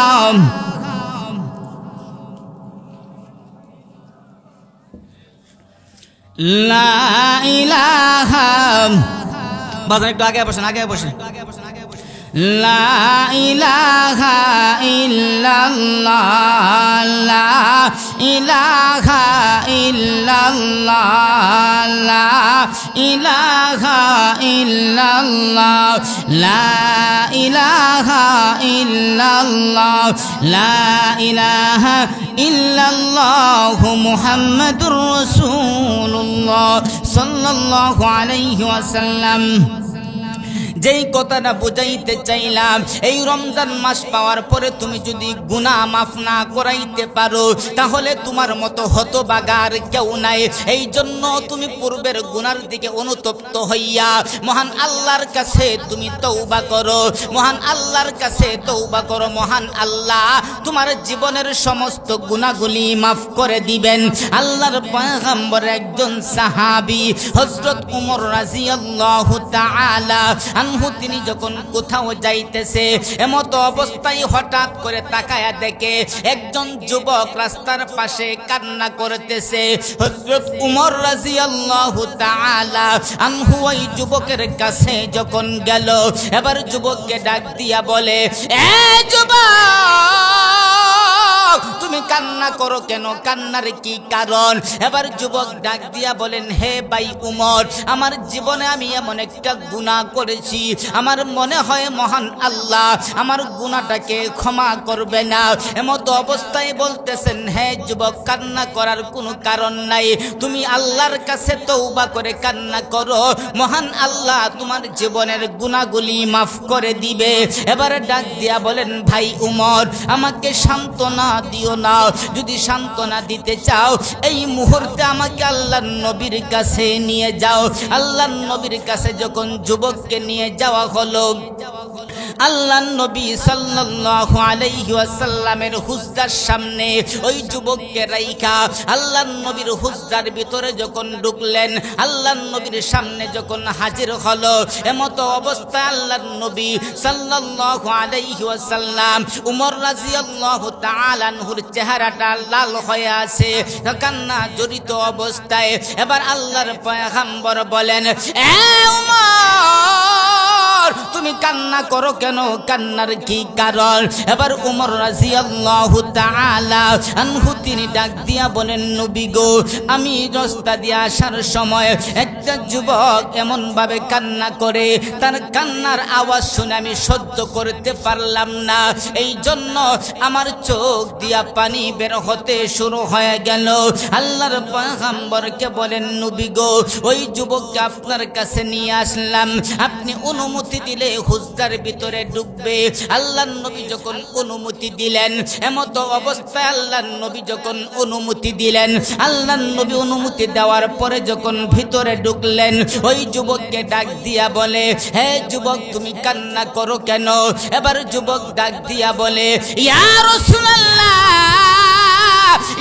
লা ইলাহা বাজান একটু আগে বসেন লা ইলাহা ইল্লাল্লাহ লা ইলাহা ইল্লাল্লাহ লা ইলাহা ইল্লাল্লাহ লা ইলাহা ইল্লাল্লাহ লা ইলাহা ইল্লাল্লাহ মুহাম্মাদুর রাসূলুল্লাহ সাল্লাল্লাহু আলাইহি ওয়াসাল্লাম। যেই কথাটা বুঝাইতে চাইলাম, এই রমজান মাস পাওয়ার পরে তুমি যদি গুনাহ মাফ না করাইতে পারো তাহলে তোমার মতো হতভাগার কেউ নাই। এই জন্য তুমি পূর্বের গুনার দিকে অনুতপ্ত হইয়া মহান আল্লাহর কাছে তুমি তওবা করো, মহান আল্লাহর কাছে তওবা করো। মহান আল্লাহ তোমার জীবনের সমস্ত গুনাহগুলি মাফ করে দিবেন। আল্লাহর পয়গম্বর একজন সাহাবী হযরত উমর রাদিয়াল্লাহু তাআলা তিনি যখন কোথাও যাইতেছে এমত অবস্থায় হঠাৎ করে তাকায়া দেখে একজন যুবক রাস্তার পাশে কান্না করতেছে। হযরত উমর রাদিয়াল্লাহু তাআলা আনহু ওই যুবকের কাছে যখন গেল, এবার যুবককে ডাক দিয়া বলে, এ যুবক তুমি কান্না করো কেন, কান্নার কি কারণ? এবার যুবক ডাক দিয়া বলেন, হে ভাই উমর, আমার জীবনে আমি এমন একটা গুনাহ করেছি, আমার মনে হয় মহান আল্লাহ আমার গুনাহটাকে ক্ষমা করবে না। এমত অবস্থায় বলতেছেন, হে যুবক কান্না করার কোনো কারণ নাই, তুমি আল্লাহর কাছে তওবা করে কান্না করো, মহান আল্লাহ তোমার জীবনের গুনাহগুলি মাফ করে দিবে। এবারে ডাক দিয়া বলেন, ভাই উমর আমাকে সান্ত্বনা দিও না, যদি সান্ত্বনা দিতে চাও এই মুহূর্তে আমাকে আল্লাহর নবীর কাছে নিয়ে যাও। আল্লাহর নবীর কাছে যখন যুবককে নিয়ে যাওয়া হলো, আল্লাহর নবী সাল্লাল্লাহু আলাইহি ওয়াসাল্লামের হুজরার সামনে ওই যুবককে রাইখা আল্লাহর নবীর হুজরার ভিতরে যখন ঢুকলেন, আল্লাহর নবীর সামনে যখন হাজির হলো, এমত অবস্থায় আল্লাহর নবী সাল্লাল্লাহু আলাইহি ওয়াসাল্লাম উমর রাদিয়াল্লাহু তাআলা আনহুর চেহারাটা লাল হয়ে আছে, কান্না জড়িত অবস্থায়। এবার আল্লাহর পয়গম্বর বলেন, এ উমর তুমি কান্না করো কেন, কান্নার কি কারণ? এবার উমর রাদিয়াল্লাহু তাআলা আনহু তিনি ডাক দিয়া বলেন, নবী গো, আমি রাস্তা দিয়ে আসার সময় একটা যুবক এমন ভাবে কান্না করে, তার কান্নার আওয়াজ শুনে আমি সহ্য করতে পারলাম না, এই জন্য আমার চোখ দিয়া পানি বের হতে শুরু হয়ে গেল। আল্লাহর পয়গম্বরকে বলেন, নবী গো, ওই যুবককে আপনার কাছে নিয়ে আসলাম, আপনি অনুমতি দিলে হুজরার ভিতরে ঢুকবে। আল্লাহর নবী যখন অনুমতি দিলেন, এমত অবস্থায় আল্লাহর নবী যখন অনুমতি দিলেন, আল্লাহর নবী অনুমতি দেওয়ার পরে যখন ভিতরে ঢুকলেন, ওই যুবককে ডাক দিয়া বলে, হে যুবক তুমি কান্না করো কেন? এবার যুবক ডাক দিয়া বলে, ইয়া রাসূলুল্লাহ,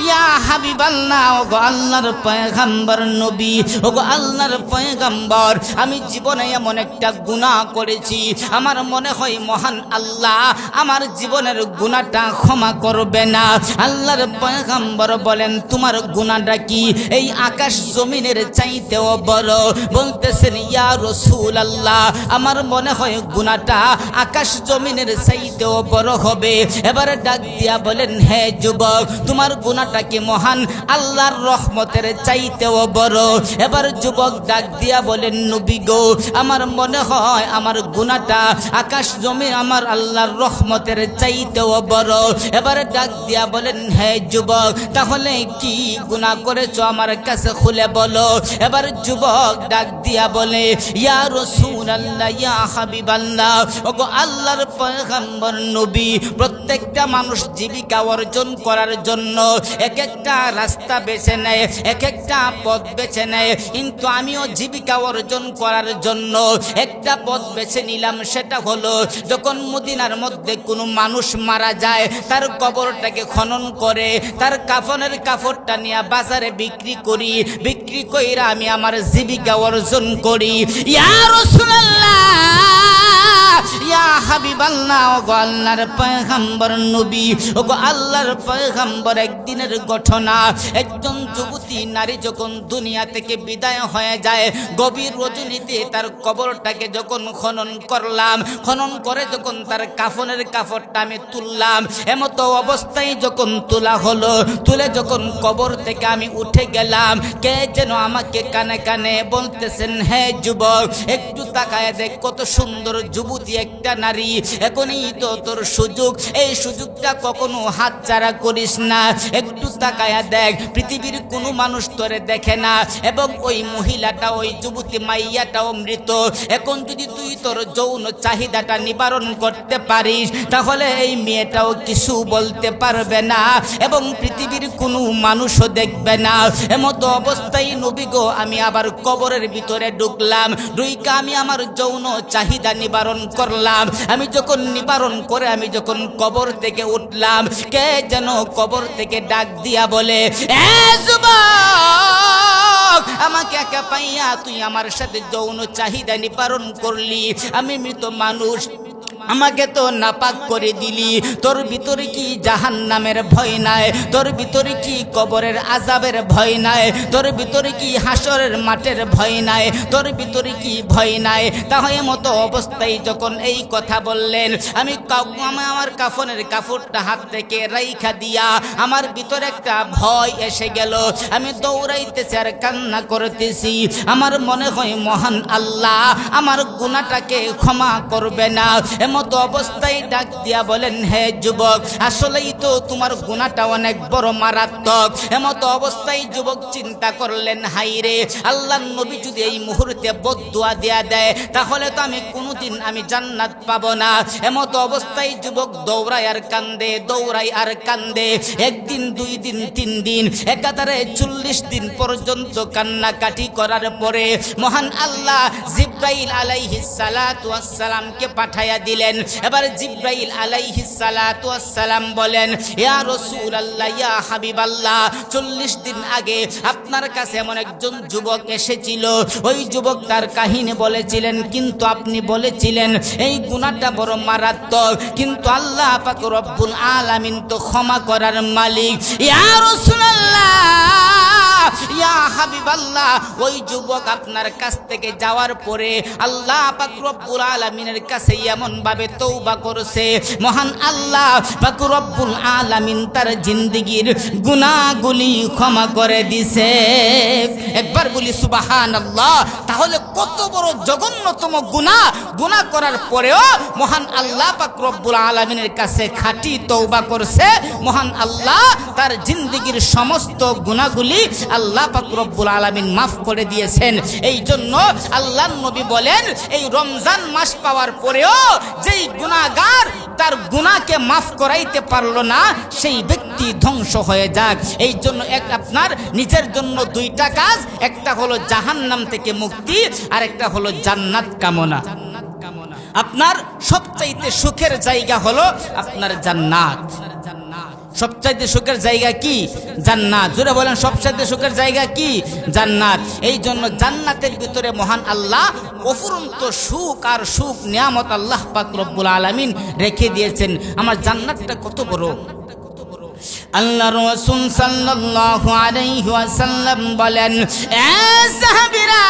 ইয়া হাবিবাল্লাহ, ওগো আল্লাহর পয়গম্বর নবী, ওগো আল্লাহর পয়গম্বর, আমি জীবনে এমন একটা গুনাহ করেছি, আমার মনে হয় মহান আল্লাহ আমার জীবনের গুনাহটা ক্ষমা করবে না। আল্লাহর পয়গম্বর বলেন, তোমার গুনাহটা কি? এই আকাশ জমিনের চাইতেও বড়। বলতেছেন, ইয়া রাসূলুল্লাহ, আমার মনে হয় গুনাহটা আকাশ জমিনের চাইতেও বড় হবে। এবারে ডাক দিয়া বলেন, হে যুবক, তোমার গুনাহটা কি মহান আল্লাহর রহমতের চাইতেও বড়? এবার যুবক ডাক দিয়া বলেন, নবী গো, আমার মনে হয় আমার গুনাহটা আকাশ জমি আমার আল্লাহর রহমতের চাইতেও বড়। এবারে ডাক দিয়া বলেন, হে যুবক, তাহলে কি গুনাহ করেছো আমার কাছে খুলে বলো। এবার যুবক ডাক দিয়া বলে, ইয়া রাসূলুল্লাহ, ইয়া হাবিবাল্লাহ, ওগো আল্লাহর পয়গম্বর নবী, প্রত্যেকটা মানুষ জীবিকা অর্জন করার জন্য এক একটা রাস্তা বেছে নেয়, এক একটা পথ বেছে নেয়, কিন্তু আমিও জীবিকা অর্জন করার জন্য একটা পথ বেছে নিলাম। সেটা হলো, যখন মদিনার মধ্যে কোনো মানুষ মারা যায়, তার কবরটাকে খনন করে তার কাফনের কাপড়টা নিয়ে বাজারে বিক্রি করি, বিক্রি কইরা আমি আমার জীবিকা অর্জন করি। ইয়া রাসূলুল্লাহ, ইয়া হাবিব আল্লাহ, ওগো আল্লাহর পয়গম্বর নবী, ওগো আল্লাহর পয়গম্বর, একদিনের ঘটনা। একজন যুবতী নারী যখন দুনিয়া থেকে বিদায় হয়ে যায়, গভীর রজনীতে তার কবরটাকে যখন খনন করলাম, খনন করে যখন তার কাফনের কাপড়টা আমি তুললাম, এমতো অবস্থায় যখন তোলা হলো, তুলে যখন কবর থেকে আমি উঠে গেলাম, কে যেন আমাকে কানে কানে বলতেছেন, হে যুবক, একটু তাকায় দেখ, কত সুন্দর যুবতী একটা নারী, এখনই তো তোর সুযোগ, এই সুযোগটা কখনো হাতছাড়া করিস না, একটু তাকায়া দেখ, পৃথিবীর কোনো মানুষ তোরে দেখে না, এবং ওই মহিলাটা, ওই যুবতী মাইয়াটাও মৃত। এখন যদি তুই তোর যৌন চাহিদাটা নিবারণ করতে পারিস, তাহলে এই মেয়েটাও কিছু বলতে পারবে না, এবং পৃথিবীর কোনো মানুষও দেখবে না। এমতো অবস্থায় নবী গো, আমি আবার কবরের ভিতরে ঢুকলাম, ঢুইকা আমি আমার যৌন চাহিদা নিবারণ করলাম। আমি যখন নিবারণ করে আমি যখন কবর থেকে উঠলাম, কে যেন কবর থেকে ডাক দিয়া বলে, এ যুবক, আমাকে একা পাইয়া তুই আমার সাথে যৌন চাহিদা নিবারণ করলি, আমি মৃত মানুষ, আমাকে তো নাপাক করে দিলি, তোর ভিতরে কি জাহান্নামের ভয় নাই? তোর ভিতরে কি কবরের আযাবের ভয় নাই? তোর ভিতরে কি হাসরের মাঠের ভয় নাই? তোর ভিতরে কি ভয় নাই? তাহলে মতো অবস্থায় যখন এই কথা বললেন, আমি আমার কাফনের কাপড়টা হাত থেকে রাইখা দিয়া আমার ভিতরে একটা ভয় এসে গেল। আমি দৌড়াইতেছি আর কান্না করতেছি। আমার মনে হয় মহান আল্লাহ আমার গুনাহটাকে ক্ষমা করবে না। এমতো অবস্থায় ডাক দিয়া বলেন, হে যুবক, আসলেই তো তোমার গুনাহটা অনেক বড় মারাত্মক। এমতো অবস্থায় যুবক চিন্তা করলেন, হাইরে, আল্লাহর নবী যদি এই মুহূর্তে বদদুয়া দেয়া দেয়, তাহলে তো আমি কোনোদিন আমি জান্নাত পাবো না। এমতো অবস্থায় যুবক দৌড়ায় আর কান্দে, দৌড়ায় আর কান্দে। একদিন, 2 দিন, 3 দিন, একাধারে 40 দিন পর্যন্ত কান্নাকাটি করার পরে মহান আল্লাহ জিব্রাইল আলাইহিস সালাতু ওয়াস সালামকে পাঠায়া দিলেন। এবার জিব্রাইল আলাইহিস সালাতু ওয়াস সালাম বলেন, ইয়া রাসূলুল্লাহ, ইয়া হাবিবাল্লাহ, 40 দিন আগে আপনার কাছে এমন একজন যুবক এসেছিল, ওই যুবক তার কাহিনী বলেছিলেন, কিন্তু আপনি বলেছিলেন এই গুনাহটা বড় মারাত্মক, কিন্তু আল্লাহ পাক রব্বুল আলামিন তো ক্ষমা করার মালিক। ইয়া রাসূলুল্লাহ, ইয়া হাবিবাল্লাহ, ওই যুবক আপনার কাছ থেকে যাওয়ার পরে আল্লাহ পাক রব্বুল আলামিনের কাছে এমন ভাবে তওবা করেছে, মহান আল্লাহ পাক রব্বুল আলামিন তার জিন্দেগীর গুনাহগুলি ক্ষমা করে দিয়েছে। একবার বলি সুবহানাল্লাহ। তাহলে কত বড় জঘন্যতম গুনাহ করার পরেও মহান আল্লাহ পাক রব্বুল আলামিনের কাছে খাঁটি তওবা করছে, মহান আল্লাহ তার জিন্দেগীর সমস্ত গুনাহগুলি আল্লাহ পাক রব্বুল আলামিন মাফ করে দিয়েছেন। এই জন্য আল্লাহর নবী বলেন, এই রমজান মাস পাওয়ার পরেও যেই গুনাহগার তার গুনাহকে মাফ করাইতে পারলো না, সেই ব্যক্তি ধ্বংস হয়ে যাক। এই জন্য আপনার নিজের জন্য 2টা কাজ, একটা হলো জাহান্নাম থেকে মুক্তি, আর একটা হলো জান্নাত কামনা। আপনার সবচাইতে সুখের জায়গা হলো আপনার জান্নাত। সবচাইতে সুখের জায়গা কি? জান্নাত। জোরে বলেন, সবচাইতে সুখের জায়গা কি? জান্নাত। এই জন্য জান্নাতের ভিতরে মহান আল্লাহ অফুরন্ত সুখ আর সুখ নিয়ামত আল্লাহ পাক রব্বুল আলামিন রেখে দিয়েছেন। আমার জান্নাতটা কত বড়! আল্লাহর রাসূল সাল্লাল্লাহু আলাইহি ওয়াসাল্লাম বলেন, এ সাহাবীরা,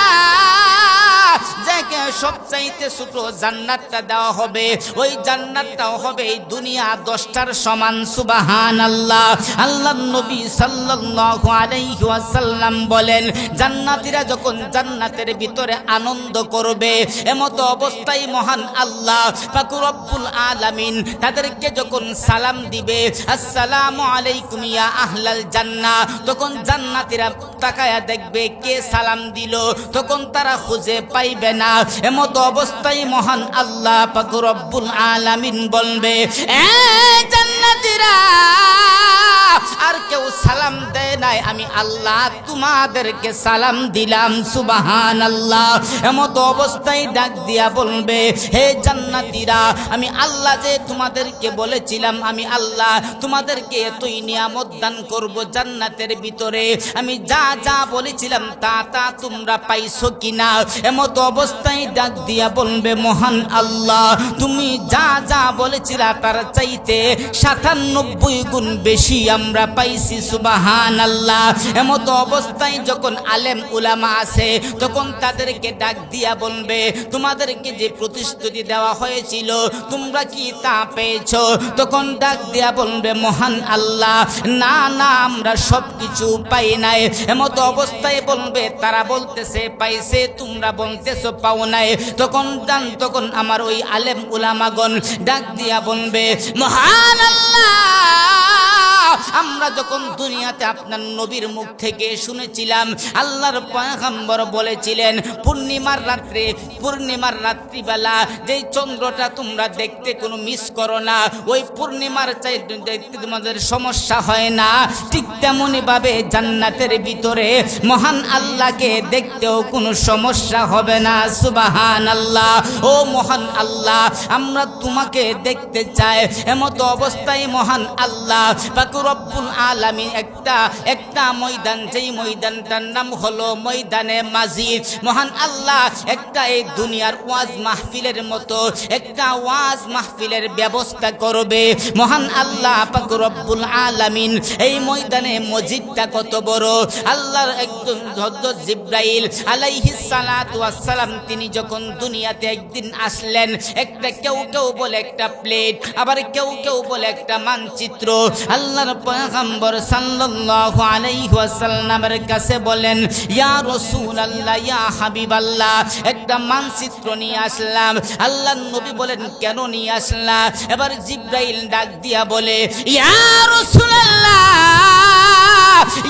যাকে সবচাইতে ছোট জান্নাতটা দেওয়া হবে, ওই জান্নাতটাও হবে এই দুনিয়া 10টার সমান। সুবহানাল্লাহ। আল্লাহর নবী সাল্লাল্লাহু আলাইহি ওয়াসাল্লাম বলেন, জান্নাতীরা যখন জান্নাতের ভিতরে আনন্দ করবে, এমতো অবস্থায় মহান আল্লাহ পাক রব্বুল আলামিন তাদেরকে যখন সালাম দিবে, আসসালামু আলাইকুম ইয়া আহলাল জান্নাহ, তখন জান্নাতীরা তাকায়া দেখবে কে সালাম দিল, তখন তারা খুঁজে পাইবে না। এমতো অবস্থায় মহান আল্লাহ পাক রব্বুল আলামিন বলবে, এ জান্নাতীরা, আর কেউ সালাম দেয় নাই, আমি আল্লাহ তোমাদেরকে সালাম দিলাম। সুবহানাল্লাহ। এমত অবস্থায় ডাক দিয়া বলবে, হে জান্নাতীরা, আমি আল্লাহ যে তোমাদেরকে বলেছিলাম আমি আল্লাহ তোমাদেরকে এতই নিয়ামত দান করব জান্নাতের ভিতরে, আমি যা যা বলেছিলাম তা তা তোমরা পাইছো কিনা? এমত অবস্থায় ডাক দিয়া বলবে, মহান আল্লাহ, তুমি যা যা বলেছিলা তার চাইতে 97 গুণ বেশি আমরা পাইছি। সুবহানাল্লাহ। এমত অবস্থায় যখন আলেম উলামা আছে তখন তাদেরকে ডাক দিয়া বলবে, তোমাদেরকে যে প্রতিশ্রুতি দেওয়া হয়েছিল তোমরা কি তা পেয়েছো? তখন ডাক দিয়া বলবে, মহান আল্লাহ, না না, আমরা সব কিছু পাই নাই। এমত অবস্থায় বলবে, তারা বলতেছে পাইছে, তোমরা বলতেছো পাও নাই। তখন আমার ওই আলেম উলামাগণ ডাক দিয়া বলবে, মহান আল্লাহ, আমরা যখন দুনিয়াতে আপনার নবীর মুখ থেকে শুনেছিলাম আল্লাহর পয়গম্বর বলেছিলেন পূর্ণিমার রাত্রিবেলা যেই চন্দ্রটা তোমরা দেখতে কোনো মিস করো না, ওই পূর্ণিমার চাইতে দেখতে তোমাদের সমস্যা হয় না, ঠিক তেমনি ভাবে জান্নাতের ভিতরে মহান আল্লাহকে দেখতেও কোনো সমস্যা হবে না। সুবহানাল্লাহ। ও মহান আল্লাহ, আমরা তোমাকে দেখতে চাই। এমত অবস্থায় মহান আল্লাহ পাক রব্বুল আলামিন একটা ময়দান, যেই ময়দানটার নাম হলো ময়দানে মাজিদ, মহান আল্লাহ একটা এই দুনিয়ার ওয়াজ মাহফিলের মতো একটা ওয়াজ মাহফিলের ব্যবস্থা করবে। মহান আল্লাহ পাক রব্বুল আলামিন এই ময়দানে মসজিদটা কত বড়, আল্লাহর একজন হযরত জিবরাইল আলাইহিস সালাতু ওয়াস সালাম তিনি যখন দুনিয়াতে একদিন আসলেন, কেউ কেউ বলে একটা প্লেট, আবার কেউ কেউ বলে একটা মানচিত্র, আল্লাহর পয়গম্বর সাল্লাল্লাহু আলাইহি ওয়াসাল্লামের কাছে বলেন, ইয়া রাসূলুল্লাহ, ইয়া হাবিবাল্লাহ, একটা মানচিত্র নিয়ে আসলাম। আল্লাহর নবী বলেন, কেন নিয়ে আসলা? এবার জিবরাইল ডাক দিয়া বলে, ইয়া রাসূলুল্লাহ,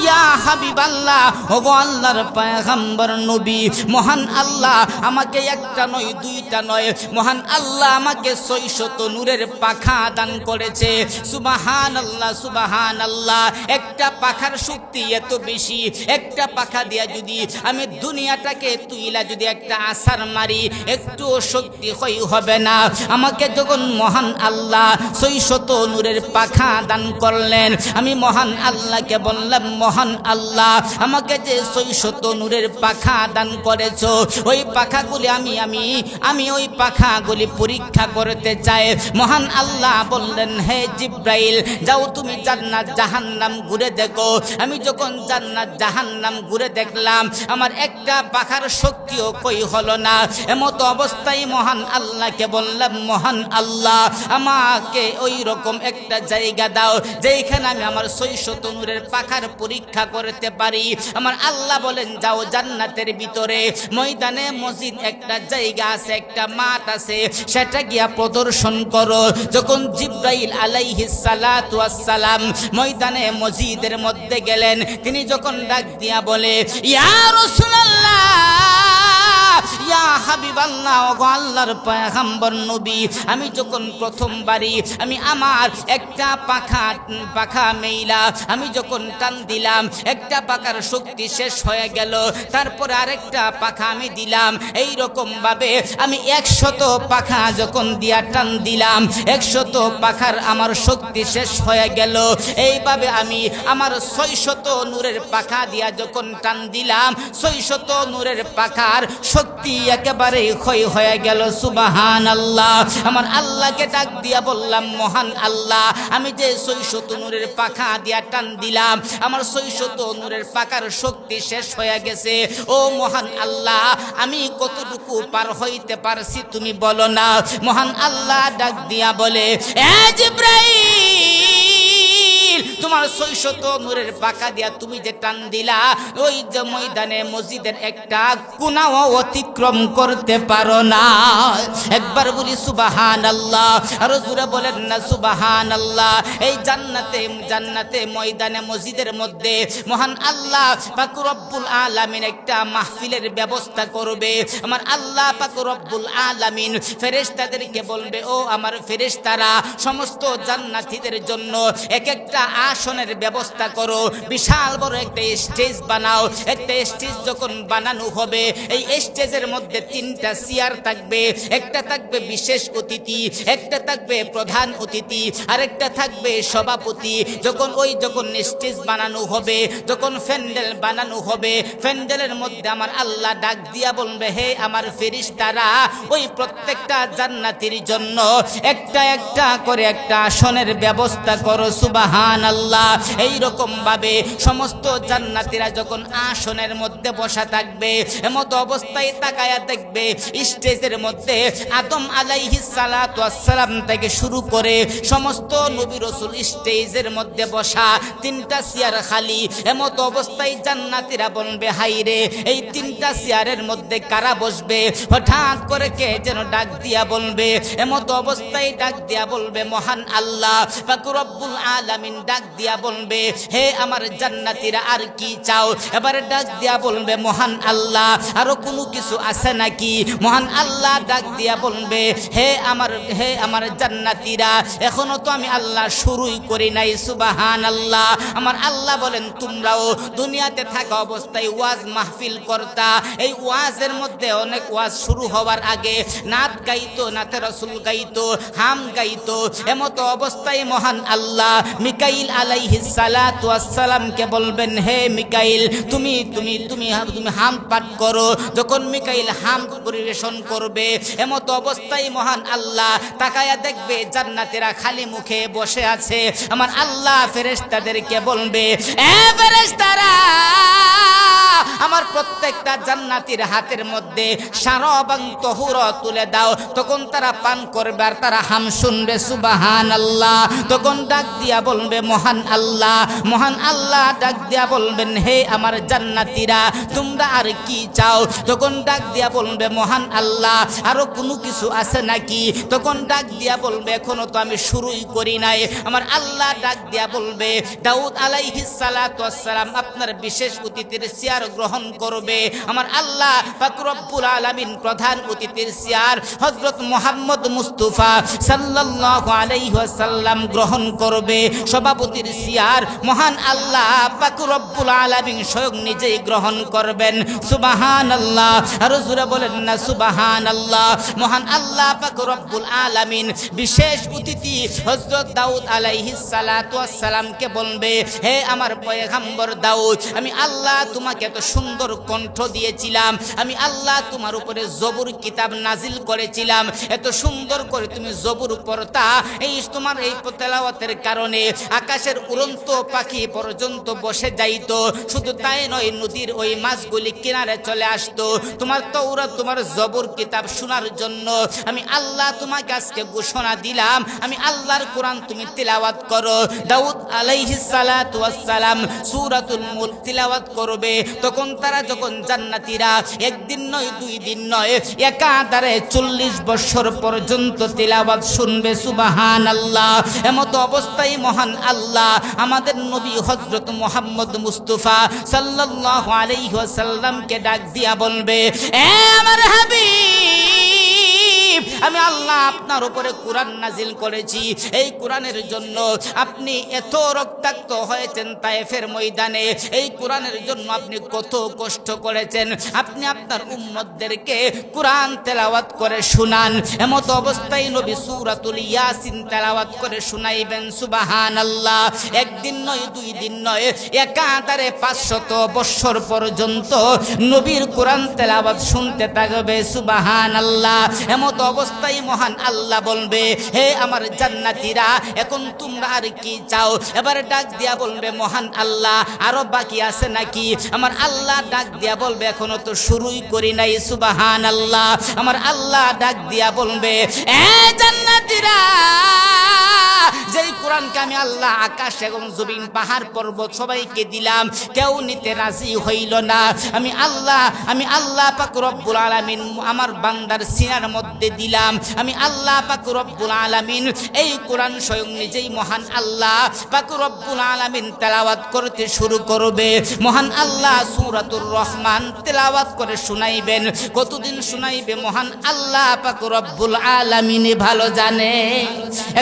ইয়া হাবিবাল্লাহ, ওগো আল্লাহর পয়গম্বর নবী, মহান আল্লাহ আমাকে একটা নয় দুইটা নয়, মহান আল্লাহ আমাকে 600 নূরের পাখা দান করেছে। সুবহানাল্লাহ, সুবহানাল্লাহ। একটা পাখার শক্তি এত বেশি, একটা পাখা দিয়া যদি আমি দুনিয়াটাকে তুইলা যদি একটা আসার মারি, একটু শক্তি হবে না। আমাকে যখন মহান আল্লাহ 600 নূরের পাখা দান করলেন, আমি মহান আল্লাহকে বললাম, মহান আল্লাহ আমাকে যে 600 নূরের পাখা দান করেছো, ওই পাখাগুলি আমি ওই পাখাগুলি পরীক্ষা করতে চাই। মহান আল্লাহ বললেন, হে জিবরাইল, যাও তুমি জান্নাত জাহান্নাম ঘুরে দেখো। আমি যখন জান্নাত জাহান্নাম ঘুরে দেখলাম, আমার একটা পাখার শক্তিও কই হলো না। এমত অবস্থায় মহান আল্লাহকে বললাম, মহান আল্লাহ আমাকে ওই রকম একটা জায়গা দাও যেখানে আমি আমার 600 নূরের পাখার পরীক্ষা করতে পারি। আমার আল্লাহ বলেন, যাও জান্নাতের ভিতরে ময়দানে মসজিদ একটা জায়গা আছে, একটা মাঠ আছে, সেটা গিয়া প্রদর্শন করো। যখন জিবরাইল আলাইহিস সালাতু ওয়াস সালাম ময়দানে মসজিদের মধ্যে গেলেন, তিনি যখন ডাক দিয়া বলে, ইয়া রাসূলুল্লাহ, ইয়া হাবিবাল্লাহ, ওগো আল্লাহর পয়গম্বর নবী, আমি যখন প্রথমবারই আমি আমার একটা পাখা মেইলা আমি যখন টান দিলাম, একটা পাখার শক্তি শেষ হয়ে গেল, তারপরে আরেকটা পাখা আমি দিলাম, এই রকম ভাবে আমি 100 পাখা যখন দিয়া টান দিলাম, 100 পাখার আমার শক্তি শেষ হয়ে গেল। এইভাবে আমি আমার 600 নূরের পাখা দিয়া যখন টান দিলাম, 600 নূরের পাখার শক্তি একেবারে ক্ষয় হয়ে গেল। সুবহানাল্লাহ। আমার আল্লাহকে ডাক দিয়া বললাম, মহান আল্লাহ, আমি যে 600 নূরের পাখা দিয়া টান দিলাম, আমার 600 নূরের পাখার শক্তি শেষ হয়ে গেছে। ও মহান আল্লাহ, আমি কতটুকু পার হইতে পারছি তুমি বলো না। মহান আল্লাহ ডাক দিয়া বলে, এ জিবরাইল, তোমার 600 নূরের পাখা দিয়া তুমি যে টান দিলা, ওই যে ময়দানে মসজিদের একটা কোনাও অতিক্রম করতে পারো না। একবার বলি সুবহানাল্লাহ, আর জোরে বলেন না সুবহানাল্লাহ। এই জান্নাতে ময়দানে মসজিদের মধ্যে মহান আল্লাহ পাক রব্বুল আলামিন একটা মাহফিলের ব্যবস্থা করবে। আমার আল্লাহ পাক রব্বুল আলামিন ফেরেশতাদেরকে বলবে, ও আমার ফেরেশতারা, সমস্ত জান্নাতীদের জন্য এক একটা আসনের ব্যবস্থা করো, বিশাল বড় একটা স্টেজ বানাও। একটা স্টেজ যখন বানানো হবে, এই স্টেজের মধ্যে 3টা চেয়ার থাকবে। একটা থাকবে বিশেষ অতিথি, একটা থাকবে প্রধান অতিথি, আর একটা থাকবে সভাপতি। যখন স্টেজ বানানো হবে, যখন প্যান্ডেল বানানো হবে, প্যান্ডেলের মধ্যে আমার আল্লাহ ডাক দিয়া বলবে, হে আমার ফেরেশতারা, ওই প্রত্যেকটা জান্নাতীর জন্য একটা একটা করে একটা আসনের ব্যবস্থা করো। সুবহানাল্লাহ। এই রকম ভাবে সমস্ত জান্নাতীরা যখন আসনের মধ্যে বসা থাকবে, এমত অবস্থায় তাকায়া দেখবে স্টেজের মধ্যে আদম আলাইহিস সালাতু ওয়াস সালাম থেকে শুরু করে সমস্ত নবী রাসূল স্টেজের মধ্যে বসা, 3টা চেয়ার খালি। এমত অবস্থায় জান্নাতীরা বলবে, হাইরে, এই 3টা চেয়ারের মধ্যে কারা বসবে? হঠাৎ করে কে যেন ডাক দিয়া বলবে, এমত অবস্থায় ডাক দিয়া বলবে, মহান আল্লাহ পাক রব্বুল আলামিন ডাক দিয়া বলবে, হে আমার জান্নাতীরা, আর কি চাও? এবারে ডাক দিয়া বলবে, মহান আল্লাহ, আরো কোনো কিছু আছে নাকি? মহান আল্লাহ ডাক দিয়া বলবে, হে আমার জান্নাতীরা, এখনো তো আমি আল্লাহ শুরুই করি নাই। সুবহানাল্লাহ। আমার আল্লাহ বলেন, তোমরাও দুনিয়াতে থাকা অবস্থায় ওয়াজ মাহফিল করতা। এই ওয়াজের মধ্যে অনেক ওয়াজ শুরু হওয়ার আগে নাত গাইতো, নাতে রাসূল গাইতো, হাম গাইতো। এমতো অবস্থায় মহান আল্লাহ মিকাইল আলাইহিস সালাতু ওয়াস সালামকে বলবেন, হে মিকাইল, তুমি তুমি তুমি তুমি হাম পাঠ করো। যখন মিকাইল হাম পরিবেশন করবে, এমতো অবস্থায় মহান আল্লাহ তাকায়া দেখবে জান্নাতীরা খালি মুখে বসে আছে। আমার আল্লাহ ফেরেশতাদেরকে বলবে, এ ফেরেশতারা, আমার প্রত্যেকটা জান্নাতীর হাতের মধ্যে শারাবান তহুরা তুলে দাও। তখন তারা পান করবে আর তারা হাম শুনবে। সুবহানাল্লাহ। তখন ডাক দিয়া বলবে, মহান আল্লাহ, মহান আল্লাহ ডাক দিয়া বলবেন, হে আমার জান্নাতীরা, তোমরা আর কি চাও? তখন ডাক দিয়া বলবে, মহান আল্লাহ, আরো কোনো কিছু আছে নাকি? তখন ডাক দিয়া বলবে, এখনো তো আমি শুরুই করি নাই। আমার আল্লাহ ডাক দিয়া বলবে, দাউদ আলাইহিস সালাতু ওয়াস সালাম আপনার বিশেষ অতিথির চেয়ার গ্রহণ করবে। আমার আল্লাহ পাক রব্বুল আলামিন প্রধান অতিথির চেয়ার হযরত মুহাম্মদ মুস্তাফা সাল্লাল্লাহু আলাইহি ওয়াসাল্লাম গ্রহণ করবে। সভাপতির চেয়ার মহান আল্লাহ পাক রব্বুল আলামিন স্বয়ং নিজেই গ্রহণ করবেন। সুবহানাল্লাহ। আর জোরে বলেন না সুবহানাল্লাহ। মহান আল্লাহ পাক রব্বুল আলামিন বিশেষ অতিথি হযরত দাউদ আলাইহিস সালাতু ওয়াস সালামকে বলবে, হে আমার পয়গম্বর দাউদ, আমি আল্লাহ তোমাকে এত সুন্দর কণ্ঠ দিয়েছিলাম, আমি আল্লাহ তোমার উপরে জবুর কিতাব নাজিল করেছিলাম, এত সুন্দর করে তুমি জবুর পড়তা, এই তোমার এই তেলাওয়াতের কারণে আকাশের উড়ন্ত পাখি পর্যন্ত বসে যাইতো। শুধু তাই নয়, নদীর ওই মাছগুলি কিনারে চলে আসতো তোমার তাওরাত, তোমার জবুর কিতাব শোনার জন্য। আমি আল্লাহ তোমাকে আজকে ঘোষণা দিলাম, আমি আল্লাহর কোরআন তুমি তিলাওয়াত করো। দাউদ আলাইহিস সালাতু ওয়াস সালাম সূরাতুল মুলক তিলাওয়াত করবে। তখন তারা যখন জান্নাতীরা একদিন নয়, 2 দিন নয়, একাধারে 40 বছর পর্যন্ত তিলাওয়াত শুনবে। সুবহানাল্লাহ। এমত অবস্থায় মহান আল্লাহ আমাদের নবী হযরত মুহাম্মদ মুস্তাফা সাল্লাল্লাহু আলাইহি ওয়াসাল্লামকে ডাক দিয়া বলবে, এ আমার হাবিব, আমি আল্লাহ আপনার উপরে কোরআন নাজিল করেছি। এই কোরআনের জন্য আপনি এত রক্তাক্ত হয়েছেন তায়েফের ময়দানে, এই কোরআনের জন্য আপনি কত কষ্ট করেছেন। আপনি আপনার উম্মতদেরকে কোরআন তেলাওয়াত করে শুনান। এমত অবস্থায় নবী সূরাতুল ইয়াসিন তেলাওয়াত করে শুনাইবেন। সুবহানাল্লাহ। একদিন নয়, 2 দিন নয়, একাধারে 500 বছর পর্যন্ত নবীর কোরআন তেলাওয়াত শুনতে থাকবে। সুবহানাল্লাহ। এমত অবস্থায় মহান আল্লাহ বলবে, হে আমার জান্নাতীরা, এখন তোমরা আর কি চাও? এবারে ডাক দিয়া বলবে, মহান আল্লাহ, আরো বাকি আছে নাকি? আমার আল্লাহ ডাক দিয়া বলবে, এখনো তো শুরুই করি নাই। সুবহানাল্লাহ। আমার আল্লাহ ডাক দিয়া বলবে, এ জান্নাতীরা, যেই কোরআনকে আমি আল্লাহ আকাশ এবং জমিন পাহাড় পর্বত সবাইকে দিলাম, কেউ নিতে রাজি হইল না। আমি আল্লাহ পাক রব্বুল আলামিন আমার বান্দার সিনার মধ্যে দিলাম। আমি আল্লাহ পাক রব্বুল আলামিন এই কোরআন স্বয়ং নিজেই মহান আল্লাহ পাক রব্বুল আলামিন তেলাওয়াত করতে শুরু করবে। মহান আল্লাহ সূরাতুর রহমান তেলাওয়াত করে শুনাইবেন। কতদিন শুনাইবে মহান আল্লাহ পাক রব্বুল আলামিন ভালো জানে।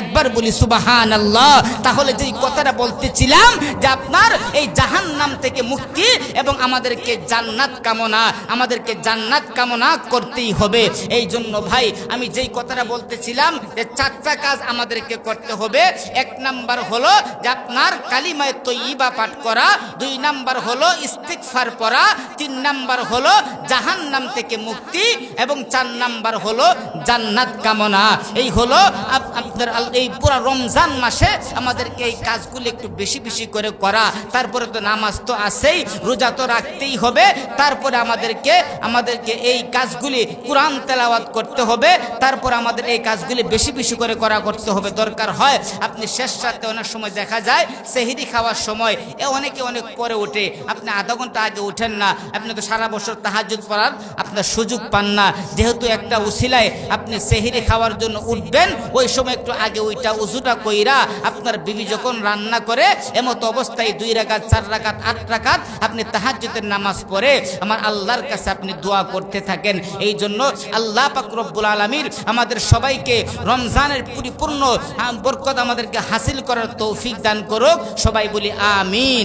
একবার বলি সুবহান সুবহানাল্লাহ। তাহলে যেই কথাটা বলতেছিলাম যে আপনার এই জাহান্নাম থেকে মুক্তি এবং আমাদেরকে জান্নাত কামনা, আমাদেরকে জান্নাত কামনা করতেই হবে। এই জন্য ভাই আমি যেই কথাটা বলতেছিলাম যে 4টা কাজ আমাদেরকে করতে হবে। 1 নাম্বার হলো যে আপনার কালিমায়ে তয়্যিবা পাঠ করা, 2 নাম্বার হলো ইস্তিগফার পড়া, 3 নাম্বার হলো জাহান্নাম থেকে মুক্তি এবং 4 নাম্বার হলো জান্নাত কামনা। এই হলো আপনার এই পুরো রমজান মাসে আমাদেরকে এই কাজগুলো একটু বেশি বেশি করে করা। তারপরে তো নামাজ তো আছেই, রোজা তো রাখতেই হবে। তারপরে আমাদেরকে এই কাজগুলি কোরআন তেলাওয়াত করতে হবে। তারপর আমাদের এই কাজগুলি বেশি বেশি করে করতে হবে। দরকার হয় আপনি শেষ রাতে অনেক সময় দেখা যায় সেহরি খাওয়ার সময় অনেকে অনেক পরে ওঠে, আপনি আধা ঘন্টা আগে ওঠেন না, আপনি তো সারা বছর তাহাজ্জুদ পড়ার আপনার সুযোগ পান না। যেহেতু একটা উসিলায় আপনি সেহরি খাওয়ার জন্য উঠবেন, ওই সময় একটু আগে ওইটা উজুটা কইরা আপনার বিবি যখন রান্না করে এমতো অবস্থায় 2 রাকাত 4 রাকাত 8 রাকাত আপনি তাহাজ্জুদের নামাজ পড়ে আমার আল্লাহর কাছে আপনি দোয়া করতে থাকেন। এই জন্য আল্লাহ পাক রব্বুল আলামিন আমাদের সবাইকে রমজানের পরিপূর্ণ বরকত আমাদেরকে হাসিল করার তৌফিক দান করুক। সবাই বলি আমিন।